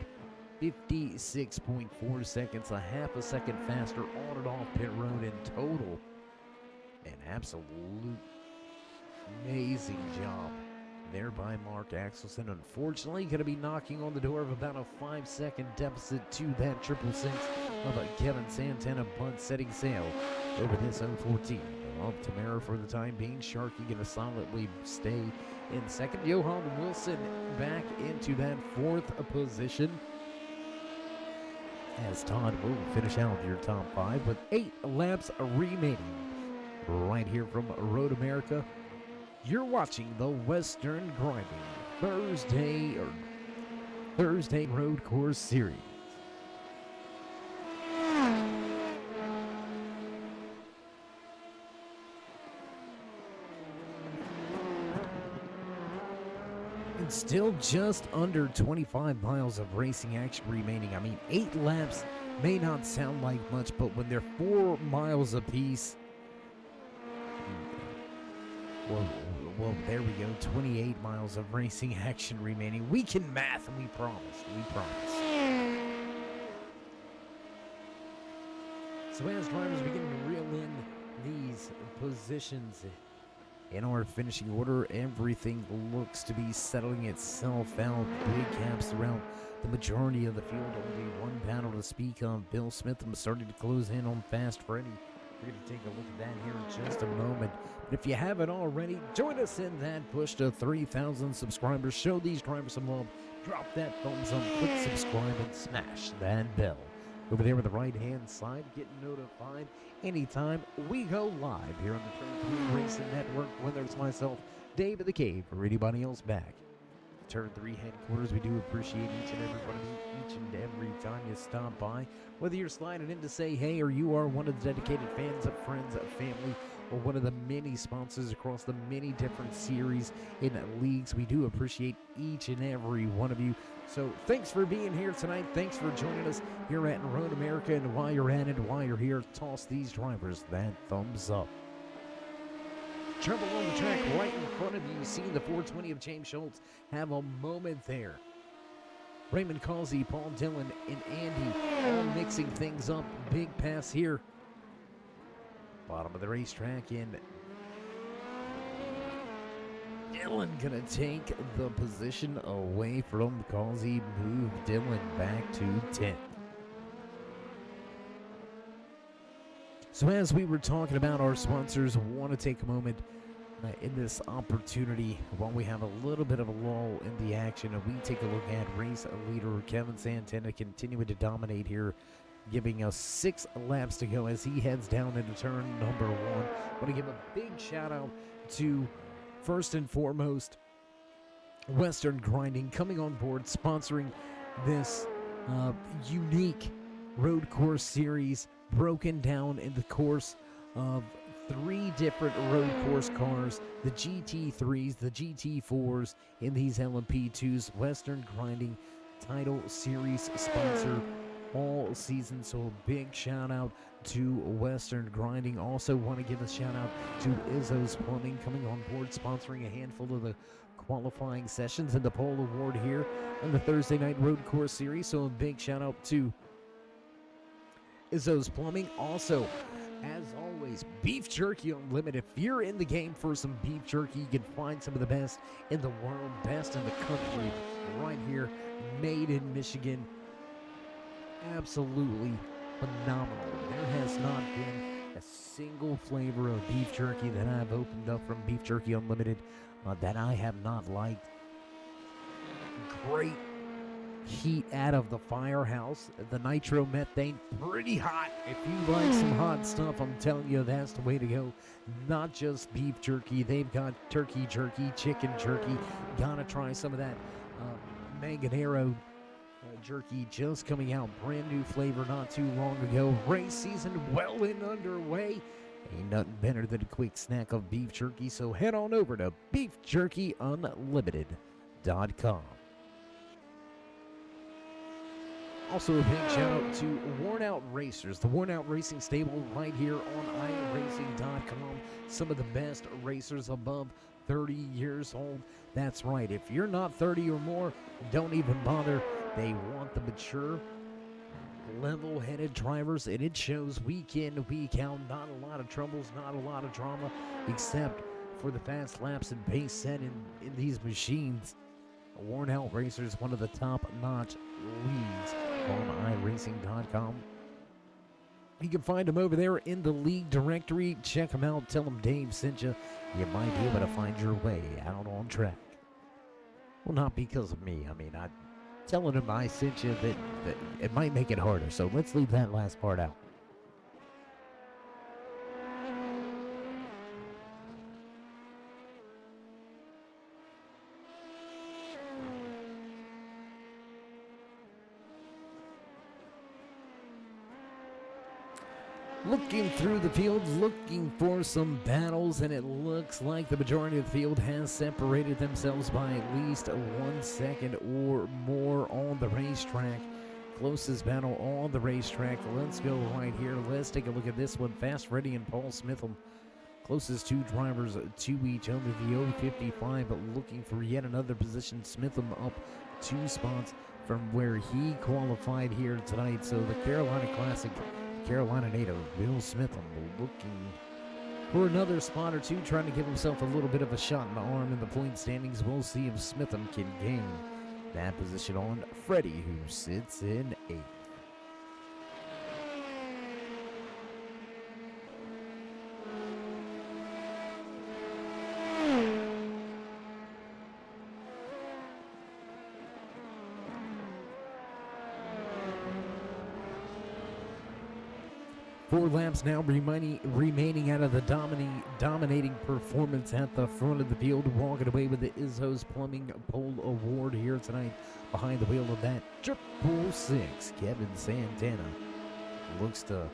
56.4 seconds, a half a second faster on and off pit road in total. An absolute amazing job there by Mark Axelson. Unfortunately, going to be knocking on the door of about a 5-second deficit to that 666 of a Kevin Santana, but setting sail over this 014 of Tamara for the time being. Sharkey going to solidly stay in second. Johan Wilson back into that 4th position, as Todd will finish out your top 5 with 8 laps remaining. Right here from Road America, you're watching the Western Grinding Thursday Road Course Series. And still just under 25 miles of racing action remaining. I mean, 8 laps may not sound like much, but when they're 4 miles apiece, well, there we go. 28 miles of racing action remaining. We can math, we promise. We promise. So as drivers begin to reel in these positions, in our finishing order. Everything looks to be settling itself out. Big gaps throughout the majority of the field. Only one battle to speak of. Bill Smitham starting to close in on Fast Freddy. We're going to take a look at that here in just a moment. But if you haven't already, join us in that push to 3,000 subscribers. Show these drivers some love. Drop that thumbs up, click subscribe, and smash that bell. Over there on the right-hand side, get notified anytime we go live here on the Turn 3 Racing Network, whether it's myself, Dave of the Cave, or anybody else back. Turn 3 headquarters, we do appreciate each and every one of you, each and every time you stop by. Whether you're sliding in to say hey, or you are one of the dedicated fans, friends, family, or one of the many sponsors across the many different series in leagues, we do appreciate each and every one of you. So thanks for being here tonight. Thanks for joining us here at Road America. And while you're at it, while you're here, toss these drivers that thumbs up. Trouble on the track right in front of you. You see the 420 of James Schultz have a moment there. Raymond Causey, Paul Dillon, and Andy all mixing things up. Big pass here. Bottom of the racetrack, and Dillon gonna take the position away from Causey. Move Dillon back to 10th. So as we were talking about our sponsors, want to take a moment in this opportunity while we have a little bit of a lull in the action, and we take a look at race leader Kevin Santana continuing to dominate here, giving us 6 laps to go as he heads down into turn number 1. I want to give a big shout out to, first and foremost, Western Grinding coming on board, sponsoring this unique road course series, broken down in the course of 3 different road course cars, the GT3s, the GT4s, and these LMP2s. Western Grinding title series sponsor all season, so a big shout out to Western Grinding. Also want to give a shout out to Izzo's Plumbing coming on board, sponsoring a handful of the qualifying sessions and the pole award here on the Thursday night road course series. So a big shout out to Izzo's Plumbing. Also, as always, Beef Jerky Unlimited. If you're in the game for some beef jerky, you can find some of the best in the world, best in the country, right here, made in Michigan. Absolutely phenomenal. There has not been a single flavor of beef jerky that I've opened up from Beef Jerky Unlimited that I have not liked. Great heat out of the firehouse. The nitromethane, pretty hot. If you like some hot stuff, I'm telling you, that's the way to go. Not just beef jerky, they've got turkey jerky, chicken jerky. Gotta try some of that Manganero jerky, just coming out, brand new flavor not too long ago. Race season well and underway. Ain't nothing better than a quick snack of beef jerky, so head on over to beefjerkyunlimited.com. Also a big shout out to Worn Out Racers, the Worn Out Racing stable right here on iRacing.com. Some of the best racers above 30 years old. That's right, if you're not 30 or more, don't even bother. They want the mature, level-headed drivers, and it shows week in, week out. Not a lot of troubles, not a lot of drama, except for the fast laps and pace set in these machines. Worn Out Racers, one of the top-notch leagues on iRacing.com. You can find them over there in the league directory. Check them out. Tell them Dave sent you. You might be able to find your way out on track. Well, not because of me. I mean, I'm telling them I sent you that it might make it harder. So let's leave that last part out. Looking through the field, looking for some battles, and it looks like the majority of the field has separated themselves by at least 1 second or more on the racetrack. Closest battle on the racetrack. Let's go right here. Let's take a look at this one. Fast Freddy and Paul Smitham, closest 2 drivers to each other. The 055 looking for yet another position. Smitham up 2 spots from where he qualified here tonight. So the Carolina Classic, Carolina native Bill Smitham looking for another spot or two, trying to give himself a little bit of a shot in the arm in the point standings. We'll see if Smitham can gain that position on Freddie, who sits in 8th. Four laps now remaining out of the dominating performance at the front of the field, walking away with the Izzo's Plumbing Pole Award here tonight. Behind the wheel of that 666, Kevin Santana looks to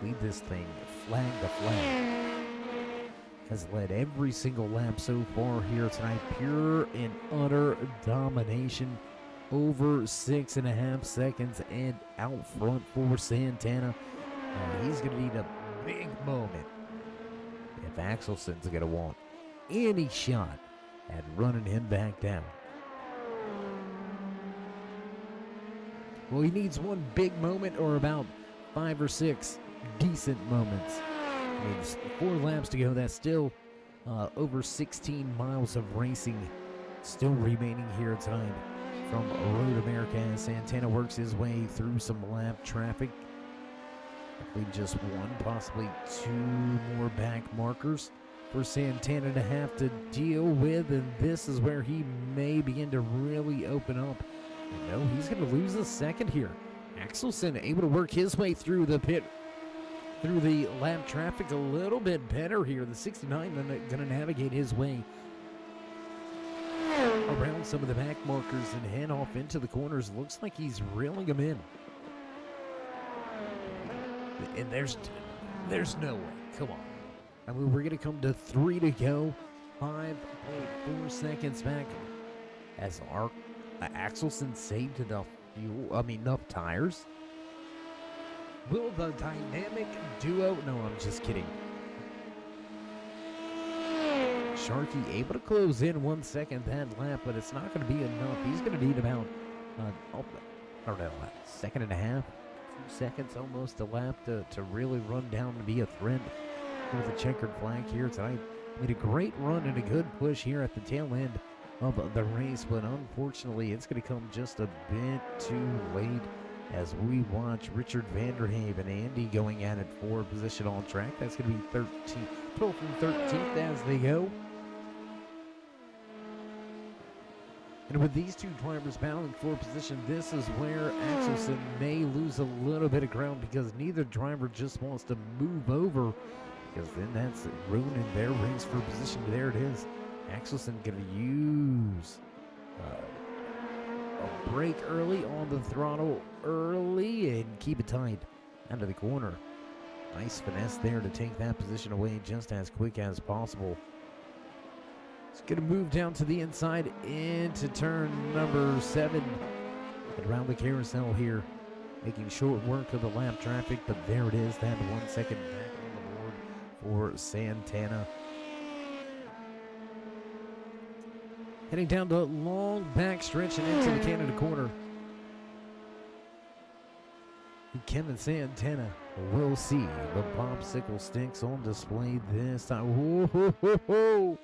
lead this thing flag to flag. Has led every single lap so far here tonight. Pure and utter domination. Over 6.5 seconds and out front for Santana. He's going to need a big moment if Axelson's going to want any shot at running him back down. Well, he needs one big moment or about 5 or 6 decent moments. I mean, 4 laps to go. That's still over 16 miles of racing still remaining here tonight from Road America as Santana works his way through some lap traffic. I believe just 1, possibly 2 more back markers for Santana to have to deal with, and this is where he may begin to really open up. And no, he's going to lose a second here. Axelson able to work his way through the pit, through the lap traffic a little bit better here. The 69 going to navigate his way around some of the back markers and head off into the corners. Looks like he's reeling them in. And there's no way. Come on. I mean, we're going to come to 3 to go. 5.4 seconds back as our Axelson saved enough fuel. Enough tires. Will the dynamic duo? No, I'm just kidding. Sharkey able to close in 1 second that lap, but it's not going to be enough. He's going to need about, I don't know, a second and a half. 2 seconds almost a lap to really run down and be a threat for the checkered flag here tonight. Made a great run and a good push here at the tail end of the race, but unfortunately it's going to come just a bit too late as we watch Richard Vanderhaven and Andy going at it for position on track. That's going to be 12th and 13th as they go. And with these two drivers battling for position, this is where Axelson may lose a little bit of ground because neither driver just wants to move over, because then that's ruining their race for position. There it is. Axelson going to use a brake early on the throttle early and keep it tight out of the corner. Nice finesse there to take that position away just as quick as possible. It's going to move down to the inside into turn number 7. And around the carousel here, making short work of the lap traffic, but there it is, that 1 second back on the board for Santana. Heading down the long back stretch and into the Canada corner. Kevin Santana will see the popsicle sticks on display this time. Whoa, ho, ho, ho.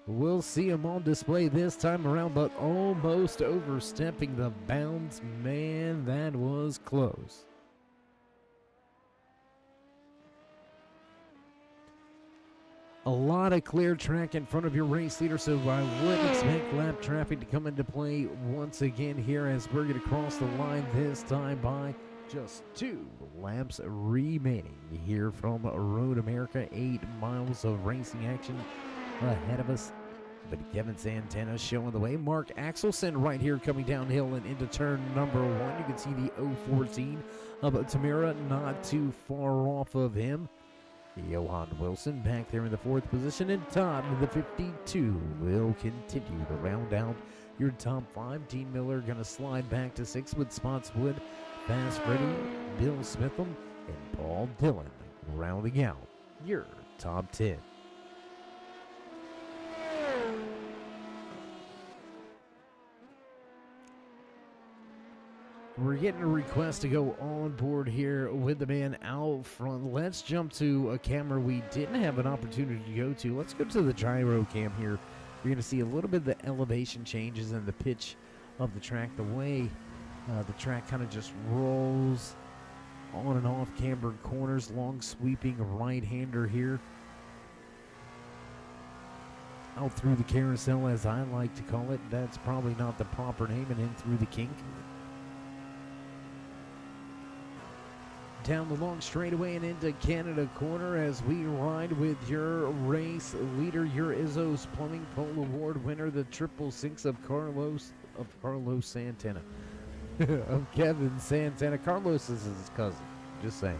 We'll see him on display this time around, but almost overstepping the bounds. Man, that was close. A lot of clear track in front of your race leader, so I would expect lap traffic to come into play once again here as we're going to cross the line this time by just 2 laps remaining here from Road America. 8 miles of racing action ahead of us, but Kevin Santana showing the way. Mark Axelson right here coming downhill and into turn number 1. You can see the 014 of Tamara not too far off of him. Johan Wilson back there in the 4th position, and Todd in the 52 will continue to round out your top 5. Dean Miller going to slide back to 6th with Spotswood, Fast Freddy, Bill Smitham, and Paul Dillon rounding out your top 10. We're getting a request to go on board here with the man out front. Let's jump to a camera we didn't have an opportunity to go to. Let's go to the gyro cam here. You're going to see a little bit of the elevation changes and the pitch of the track, the way the track kind of just rolls on and off cambered corners, long sweeping right-hander here. Out through the carousel, as I like to call it. That's probably not the proper name, and in through the kink. Down the long straightaway and into Canada corner as we ride with your race leader, your Izzo's Plumbing Pole Award winner, the 666 of Carlos Santana. Of Kevin Santana. Carlos is his cousin. Just saying.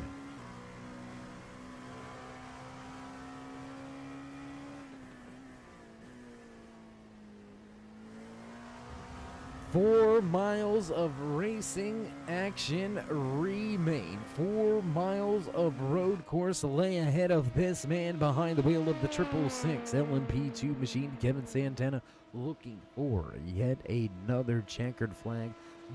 Four miles of racing action remain. 4 miles of road course lay ahead of this man behind the wheel of the 666 LMP2 machine, Kevin Santana, looking for yet another checkered flag.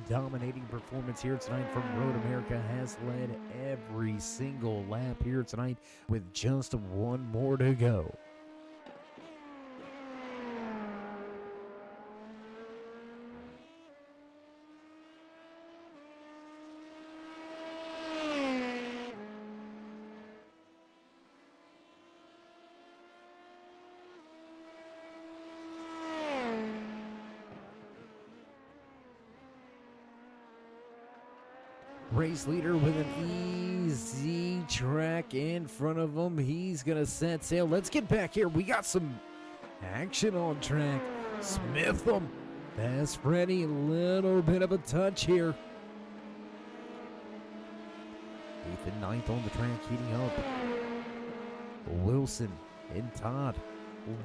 Dominating performance here tonight from Road America, has led every single lap here tonight with just one more to go. Race leader with an easy track in front of him. He's going to set sail. Let's get back here. We got some action on track. Smitham. That's Freddie. Little bit of a touch here. 8th and 9th on the track, heating up. Wilson and Todd.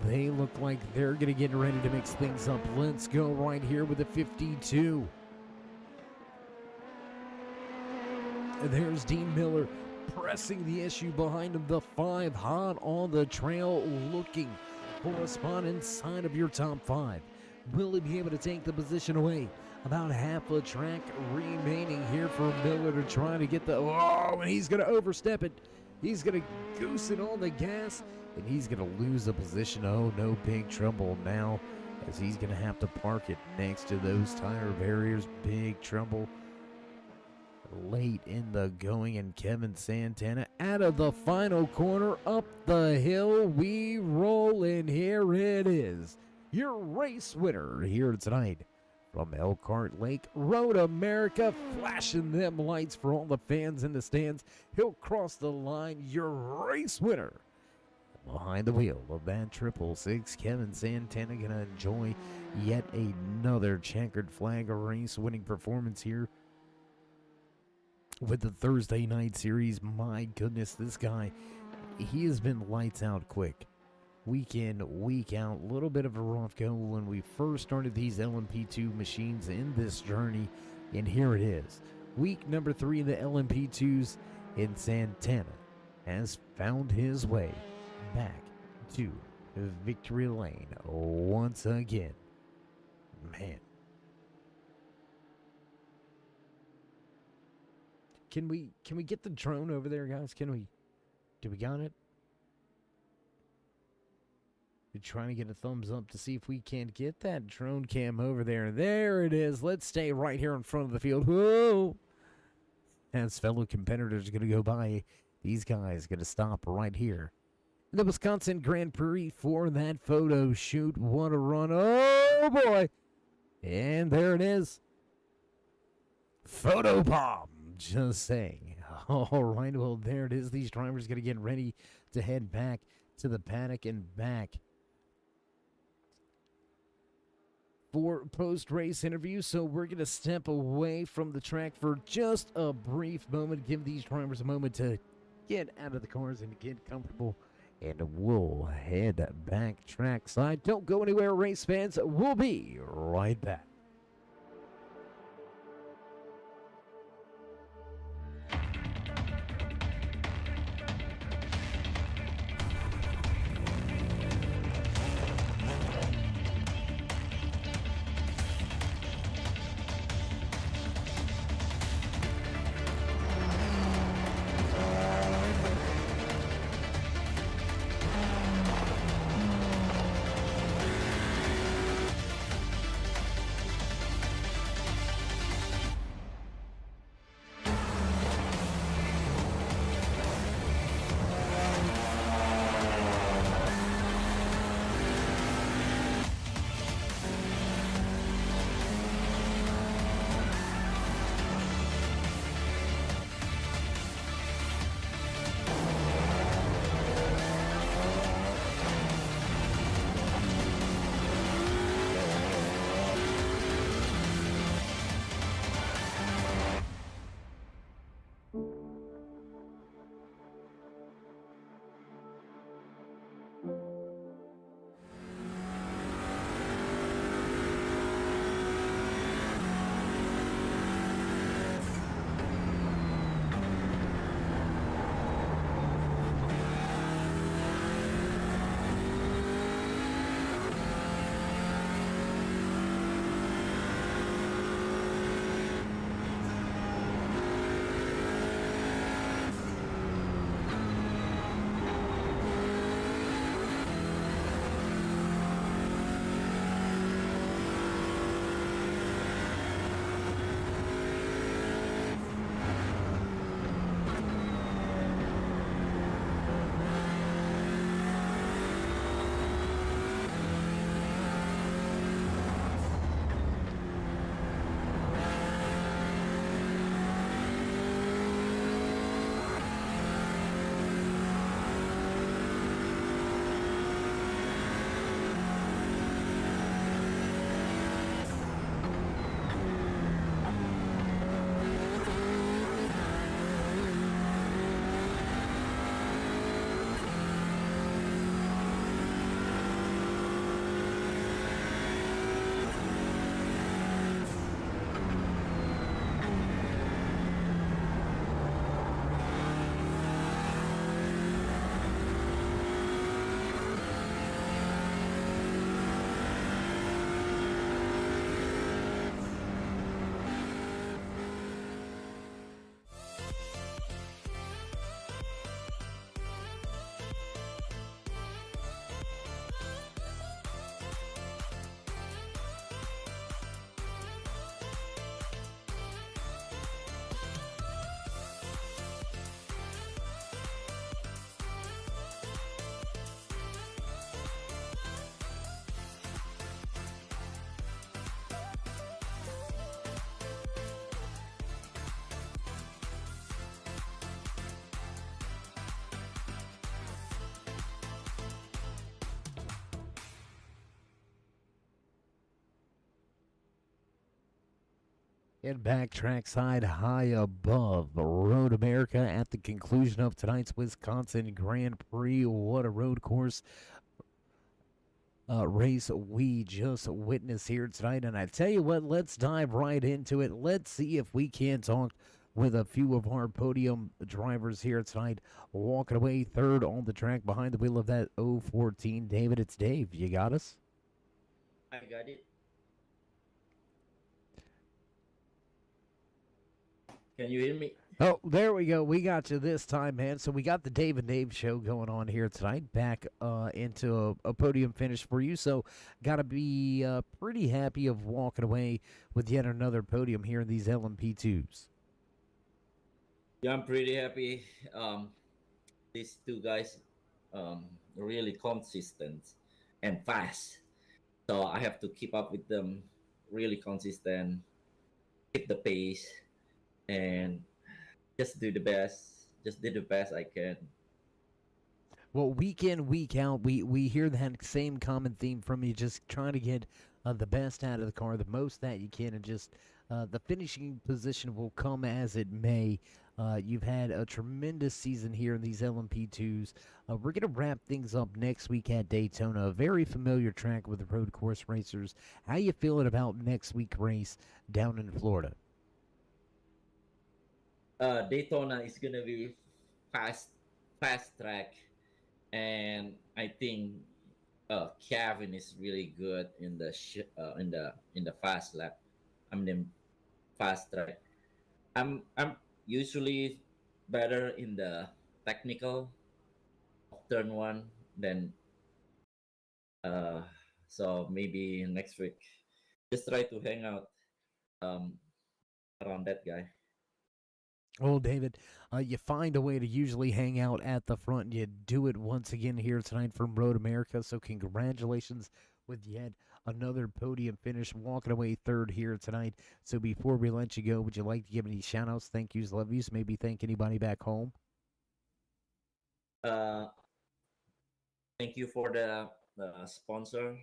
They look like they're going to get ready to mix things up. Let's go right here with the 52. There's Dean Miller pressing the issue behind him. The 5 hot on the trail, looking for a spot inside of your top 5. Will he be able to take the position away? About half a track remaining here for Miller to try to get the... Oh, and he's going to overstep it. He's going to goose it on the gas, and he's going to lose the position. Oh, no big trouble now, as he's going to have to park it next to those tire barriers. Big trouble late in the going, and Kevin Santana out of the final corner, up the hill we roll, and here it is, your race winner here tonight from Elkhart Lake, Road America, flashing them lights for all the fans in the stands. He'll cross the line, your race winner. Behind the wheel of that 666, Kevin Santana gonna enjoy yet another checkered flag race winning performance here with the Thursday night series. My goodness, this guy, he has been lights out quick. Week in, week out. A little bit of a rough go when we first started these LMP2 machines in this journey, and here it is. Week number 3 of the LMP2s, and Santana has found his way back to victory lane once again. Man. Can we get the drone over there, guys? Do we got it? We're trying to get a thumbs up to see if we can get that drone cam over there. There it is. Let's stay right here in front of the field. Whoa! As fellow competitors are going to go by, these guys going to stop right here in the Wisconsin Grand Prix for that photo shoot. What a run. Oh, boy. And there it is. Photo bomb. Just saying. All right, well, there it is. These drivers going to get ready to head back to the paddock and back for post-race interview. So we're going to step away from the track for just a brief moment, give these drivers a moment to get out of the cars and get comfortable, and we'll head back trackside. Don't go anywhere, race fans. We'll be right back. And back trackside high above Road America at the conclusion of tonight's Wisconsin Grand Prix. What a road course race we just witnessed here tonight. And I tell you what, let's dive right into it. Let's see if we can talk with a few of our podium drivers here tonight. Walking away third on the track behind the wheel of that 014. David, it's Dave. You got us? I got it. Can you hear me? Oh, there we go. We got you this time, man. So we got the Dave and Dave show going on here tonight. Back into a podium finish for you. So got to be pretty happy of walking away with yet another podium here in these LMP2s. Yeah, I'm pretty happy. These two guys, really consistent and fast. So I have to keep up with them. Really consistent, keep the pace, and just do the best. Just did the best I can. Well, week in, week out, we hear that same common theme from you, just trying to get the best out of the car, the most that you can, and just the finishing position will come as it may. You've had a tremendous season here in these LMP2s. We're going to wrap things up next week at Daytona, a very familiar track with the road course racers. How you feeling about next week race down in Florida? Daytona is gonna be fast track, and I think Kevin is really good in the in the fast lap. I mean fast track. I'm usually better in the technical turn one than uh so maybe next week just try to hang out um around that guy. Well, David, you find a way to usually hang out at the front. You do it once again here tonight from Road America. So, congratulations with yet another podium finish, walking away third here tonight. So, before we let you go, would you like to give any shout outs, thank yous, love yous, maybe thank anybody back home? uh Thank you for the sponsor,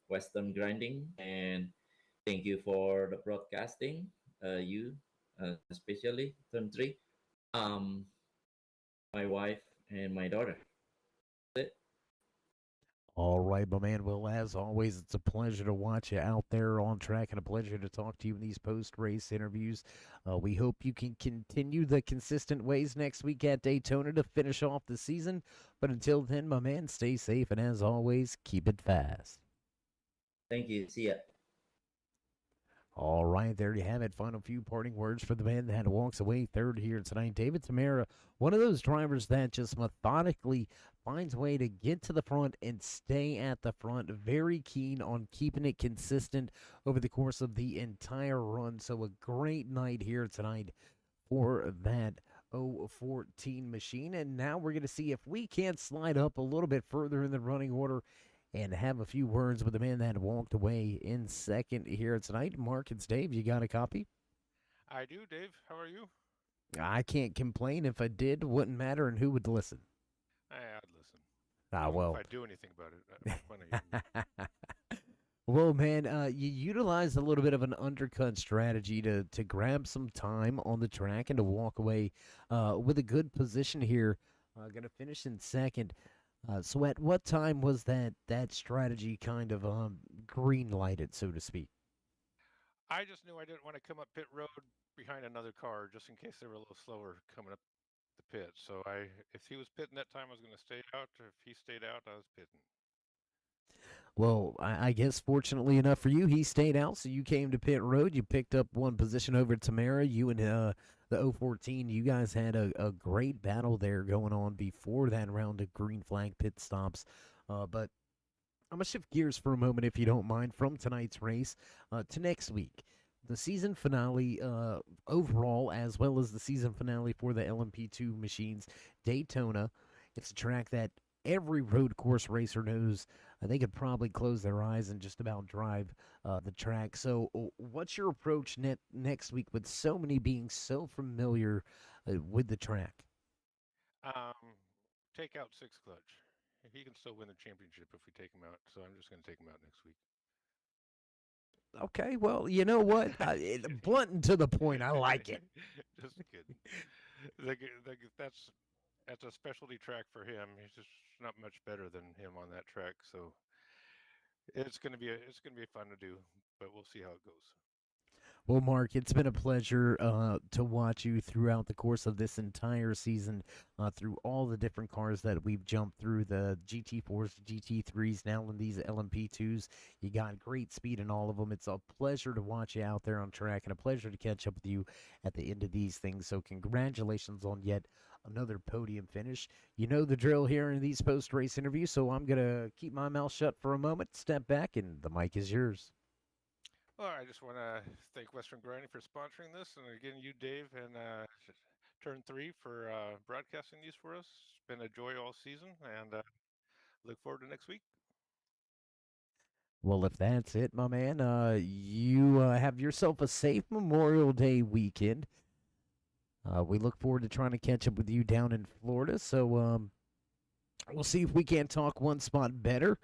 Western Grinding, and thank you for the broadcasting, you especially turn three, um my wife and my daughter. That's it. All right, my man. Well, as always, it's a pleasure to watch you out there on track and a pleasure to talk to you in these post race interviews. We hope you can continue the consistent ways next week at Daytona to finish off the season. But until then, my man, stay safe and as always, keep it fast. Thank you. See ya. All right, there you have it. Final few parting words for the man that walks away third here tonight. David Tamara, one of those drivers that just methodically finds a way to get to the front and stay at the front. Very keen on keeping it consistent over the course of the entire run. So a great night here tonight for that 014 machine. And now we're going to see if we can't slide up a little bit further in the running order and have a few words with the man that walked away in second here tonight. Mark, it's Dave. You got a copy? I do, Dave. How are you? I can't complain. If I did, wouldn't matter, and who would listen? I'd listen. Ah, Even well. If I do anything about it, funny. Well, man, you utilized a little bit of an undercut strategy to grab some time on the track and to walk away with a good position here. Going to finish in second. So at what time was that strategy kind of green lighted, so to speak? I just knew I didn't want to come up pit road behind another car just in case they were a little slower coming up the pit. So if he was pitting that time, I was going to stay out. Or if he stayed out, I was pitting. Well, I guess fortunately enough for you, he stayed out, so you came to pit road. You picked up one position over Tamara. You and the 014, you guys had a great battle there going on before that round of green flag pit stops. But I'm going to shift gears for a moment, if you don't mind, from tonight's race to next week. The season finale overall, as well as the season finale for the LMP2 machines, Daytona. It's a track that every road course racer knows they could probably close their eyes and just about drive the track. So, what's your approach next week with so many being so familiar with the track? Take out six clutch. He can still win the championship if we take him out. So I'm just going to take him out next week. Okay, well, you know what? Blunt and to the point. I like it. Just kidding. That's a specialty track for him. He's just not much better than him on that track. So it's gonna be fun to do, but we'll see how it goes. Well, Mark, it's been a pleasure to watch you throughout the course of this entire season, through all the different cars that we've jumped through, the GT4s, the GT3s, now in these LMP2s. You got great speed in all of them. It's a pleasure to watch you out there on track and a pleasure to catch up with you at the end of these things. So congratulations on yet another podium finish. You know the drill here in these post-race interviews, so I'm going to keep my mouth shut for a moment, step back, and the mic is yours. Well, I just want to thank Western Grinding for sponsoring this, and again, you, Dave, and Turn 3 for broadcasting these for us. It's been a joy all season, and look forward to next week. Well, if that's it, my man, you have yourself a safe Memorial Day weekend. We look forward to trying to catch up with you down in Florida. So we'll see if we can't talk one spot better.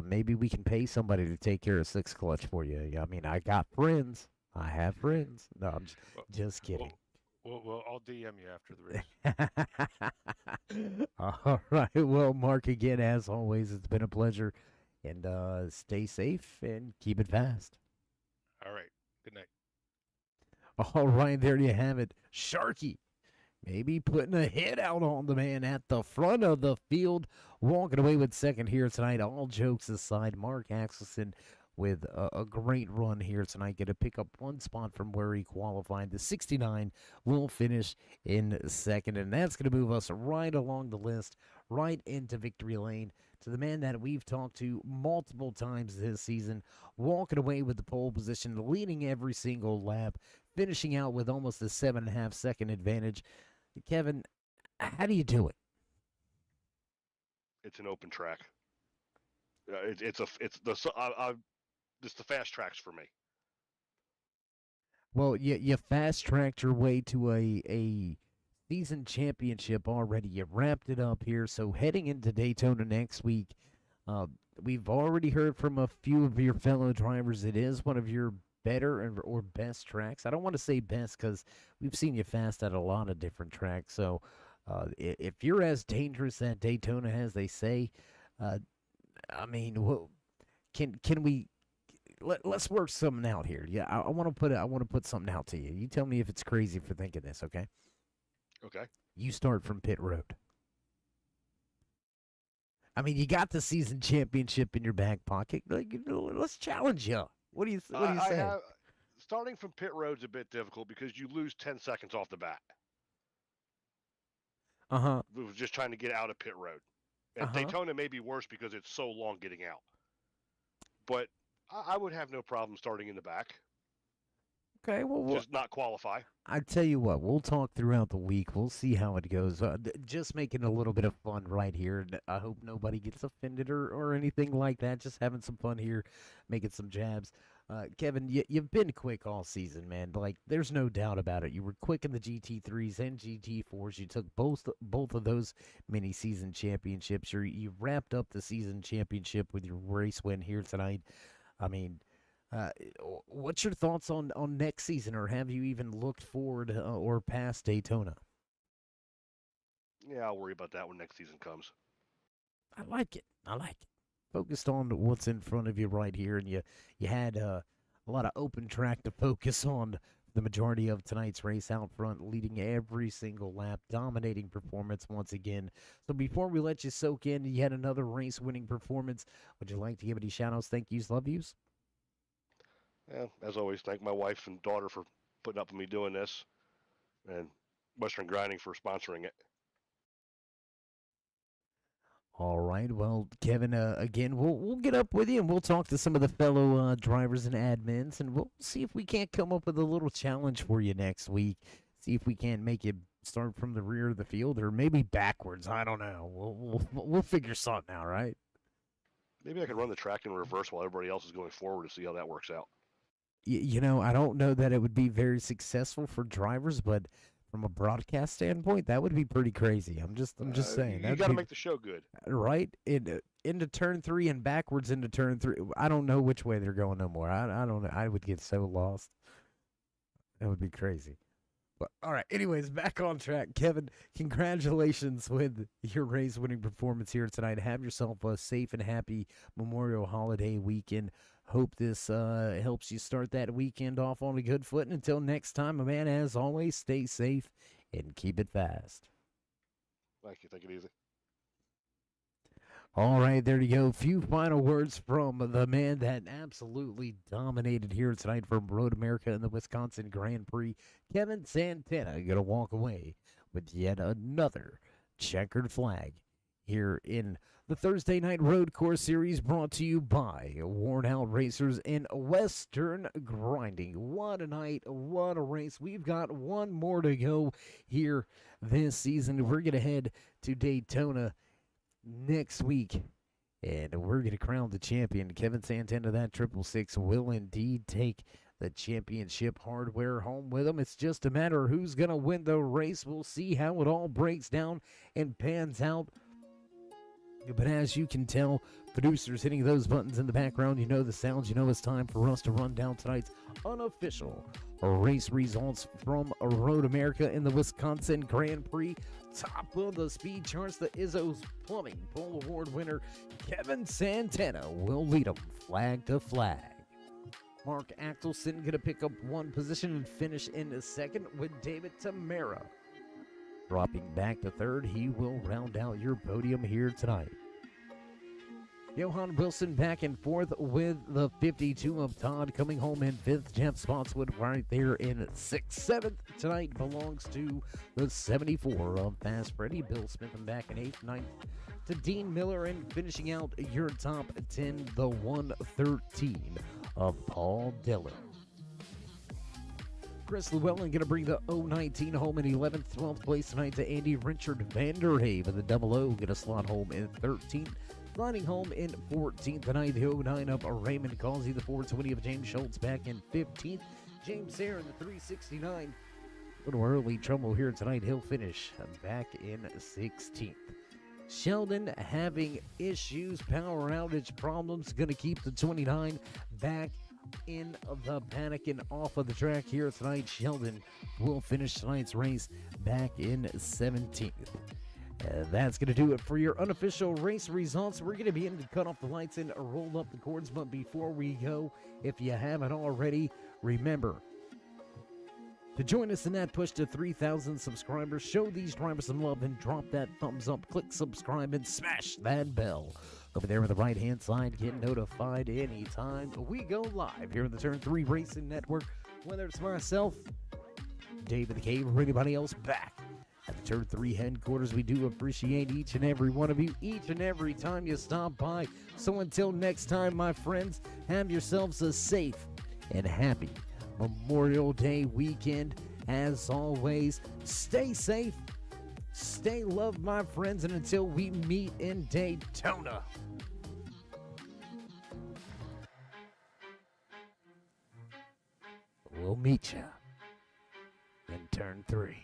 Maybe we can pay somebody to take care of Six Clutch for you. I mean, I got friends. I have friends. No, I'm just kidding. Well, I'll DM you after the race. All right. Well, Mark, again, as always, it's been a pleasure. And stay safe and keep it fast. All right. Good night. All right, there you have it. Sharky, maybe putting a hit out on the man at the front of the field, walking away with second here tonight. All jokes aside, Mark Axelson with a great run here tonight. Going to pick up one spot from where he qualified. The 69 will finish in second, and that's going to move us right along the list, right into victory lane, to the man that we've talked to multiple times this season, walking away with the pole position, leading every single lap, finishing out with almost a 7.5 second advantage. Kevin, how do you do it? It's an open track. It's the fast tracks for me. Well, you fast tracked your way to a season championship already. You wrapped it up here. So heading into Daytona next week, we've already heard from a few of your fellow drivers. It is one of your better or best tracks. I don't want to say best because we've seen you fast at a lot of different tracks. So if you're as dangerous at Daytona as they say, I mean, can we? Let's work something out here. Yeah, I want to put something out to you. You tell me if it's crazy for thinking this, okay? Okay. You start from pit road. I mean, you got the season championship in your back pocket. Like, let's challenge you. What do you say? Starting from pit road's a bit difficult because you lose 10 seconds off the bat. We were just trying to get out of pit road. And Daytona may be worse because it's so long getting out. But I would have no problem starting in the back. Okay, well, just not qualify. I tell you what, we'll talk throughout the week. We'll see how it goes. Just making a little bit of fun right here. I hope nobody gets offended or anything like that. Just having some fun here, making some jabs. Kevin, you've been quick all season, man. Like, there's no doubt about it. You were quick in the GT3s and GT4s. You took both of those mini season championships. You wrapped up the season championship with your race win here tonight. I mean, what's your thoughts on next season, or have you even looked forward or past Daytona? Yeah, I'll worry about that when next season comes. I like it. Focused on what's in front of you right here, and you had a lot of open track to focus on the majority of tonight's race out front, leading every single lap, dominating performance once again. So before we let you soak in yet another race-winning performance, would you like to give any shout-outs, thank yous, love yous? Yeah, as always, thank my wife and daughter for putting up with me doing this, and Western Grinding for sponsoring it. All right, well, Kevin, again, we'll get up with you and we'll talk to some of the fellow drivers and admins, and we'll see if we can't come up with a little challenge for you next week. See if we can't make you start from the rear of the field or maybe backwards. I don't know. We'll figure something out, right? Maybe I could run the track in reverse while everybody else is going forward to see how that works out. You know, I don't know that it would be very successful for drivers, but from a broadcast standpoint, that would be pretty crazy. I'm just saying. You that'd got to be- make the show good. right into turn 3 and backwards into turn 3. I don't know which way they're going no more. I don't know. I would get so lost. That would be crazy. But all right. Anyways, back on track. Kevin, congratulations with your race winning performance here tonight. Have yourself a safe and happy Memorial Holiday weekend. Hope this helps you start that weekend off on a good foot. And until next time, my man, as always, stay safe and keep it fast. Thank you. Take it easy. All right, there you go. Few final words from the man that absolutely dominated here tonight from Road America in the Wisconsin Grand Prix. Kevin Santana going to walk away with yet another checkered flag here in the Thursday Night Road Course Series, brought to you by Worn Out Racers and Western Grinding. What a night, what a race. We've got one more to go here this season. We're going to head to Daytona next week, and we're going to crown the champion. Kevin Santana, that 666, will indeed take the championship hardware home with him. It's just a matter of who's going to win the race. We'll see how it all breaks down and pans out. But as you can tell, producers hitting those buttons in the background, you know the sounds. You know it's time for us to run down tonight's unofficial race results from Road America in the Wisconsin Grand Prix. Top of the speed charts, the Izzo's Plumbing Pole Award winner Kevin Santana will lead them flag to flag. Mark Axelson going to pick up one position and finish in second, with David Tamara dropping back to third. He will round out your podium here tonight. Johan Wilson back and forth with the 52 of Todd, coming home in fifth. Jeff Spotswood right there in sixth. Seventh tonight belongs to the 74 of Fast Freddy. Bill Smith back in eighth. Ninth to Dean Miller, and finishing out your top 10, the 113 of Paul Dillon. Chris Llewellyn going to bring the 019 home in 11th, 12th place tonight to Andy Richard Vanderhaven. The 00 going to slot home in 13th. Sliding home in 14th tonight, the 09 of Raymond Causey. The 420 of James Schultz back in 15th. James Sayre in the 369. A little early trouble here tonight. He'll finish back in 16th. Sheldon having issues, power outage problems. Going to keep the 29 back in the paddock and off of the track here tonight. Sheldon will finish tonight's race back in 17th. That's going to do it for your unofficial race results. We're going to begin to cut off the lights and roll up the cords, but before we go, if you haven't already, remember to join us in that push to 3,000 subscribers. Show these drivers some love and drop that thumbs up, click subscribe, and smash that bell over there on the right-hand side. Get notified anytime we go live here in the Turn 3 Racing Network, whether it's myself, David the Cave, or anybody else back at the Turn 3 headquarters. We do appreciate each and every one of you, each and every time you stop by. So until next time, my friends, have yourselves a safe and happy Memorial Day weekend. As always, stay safe, stay loved, my friends, and until we meet in Daytona, we'll meet you in Turn 3.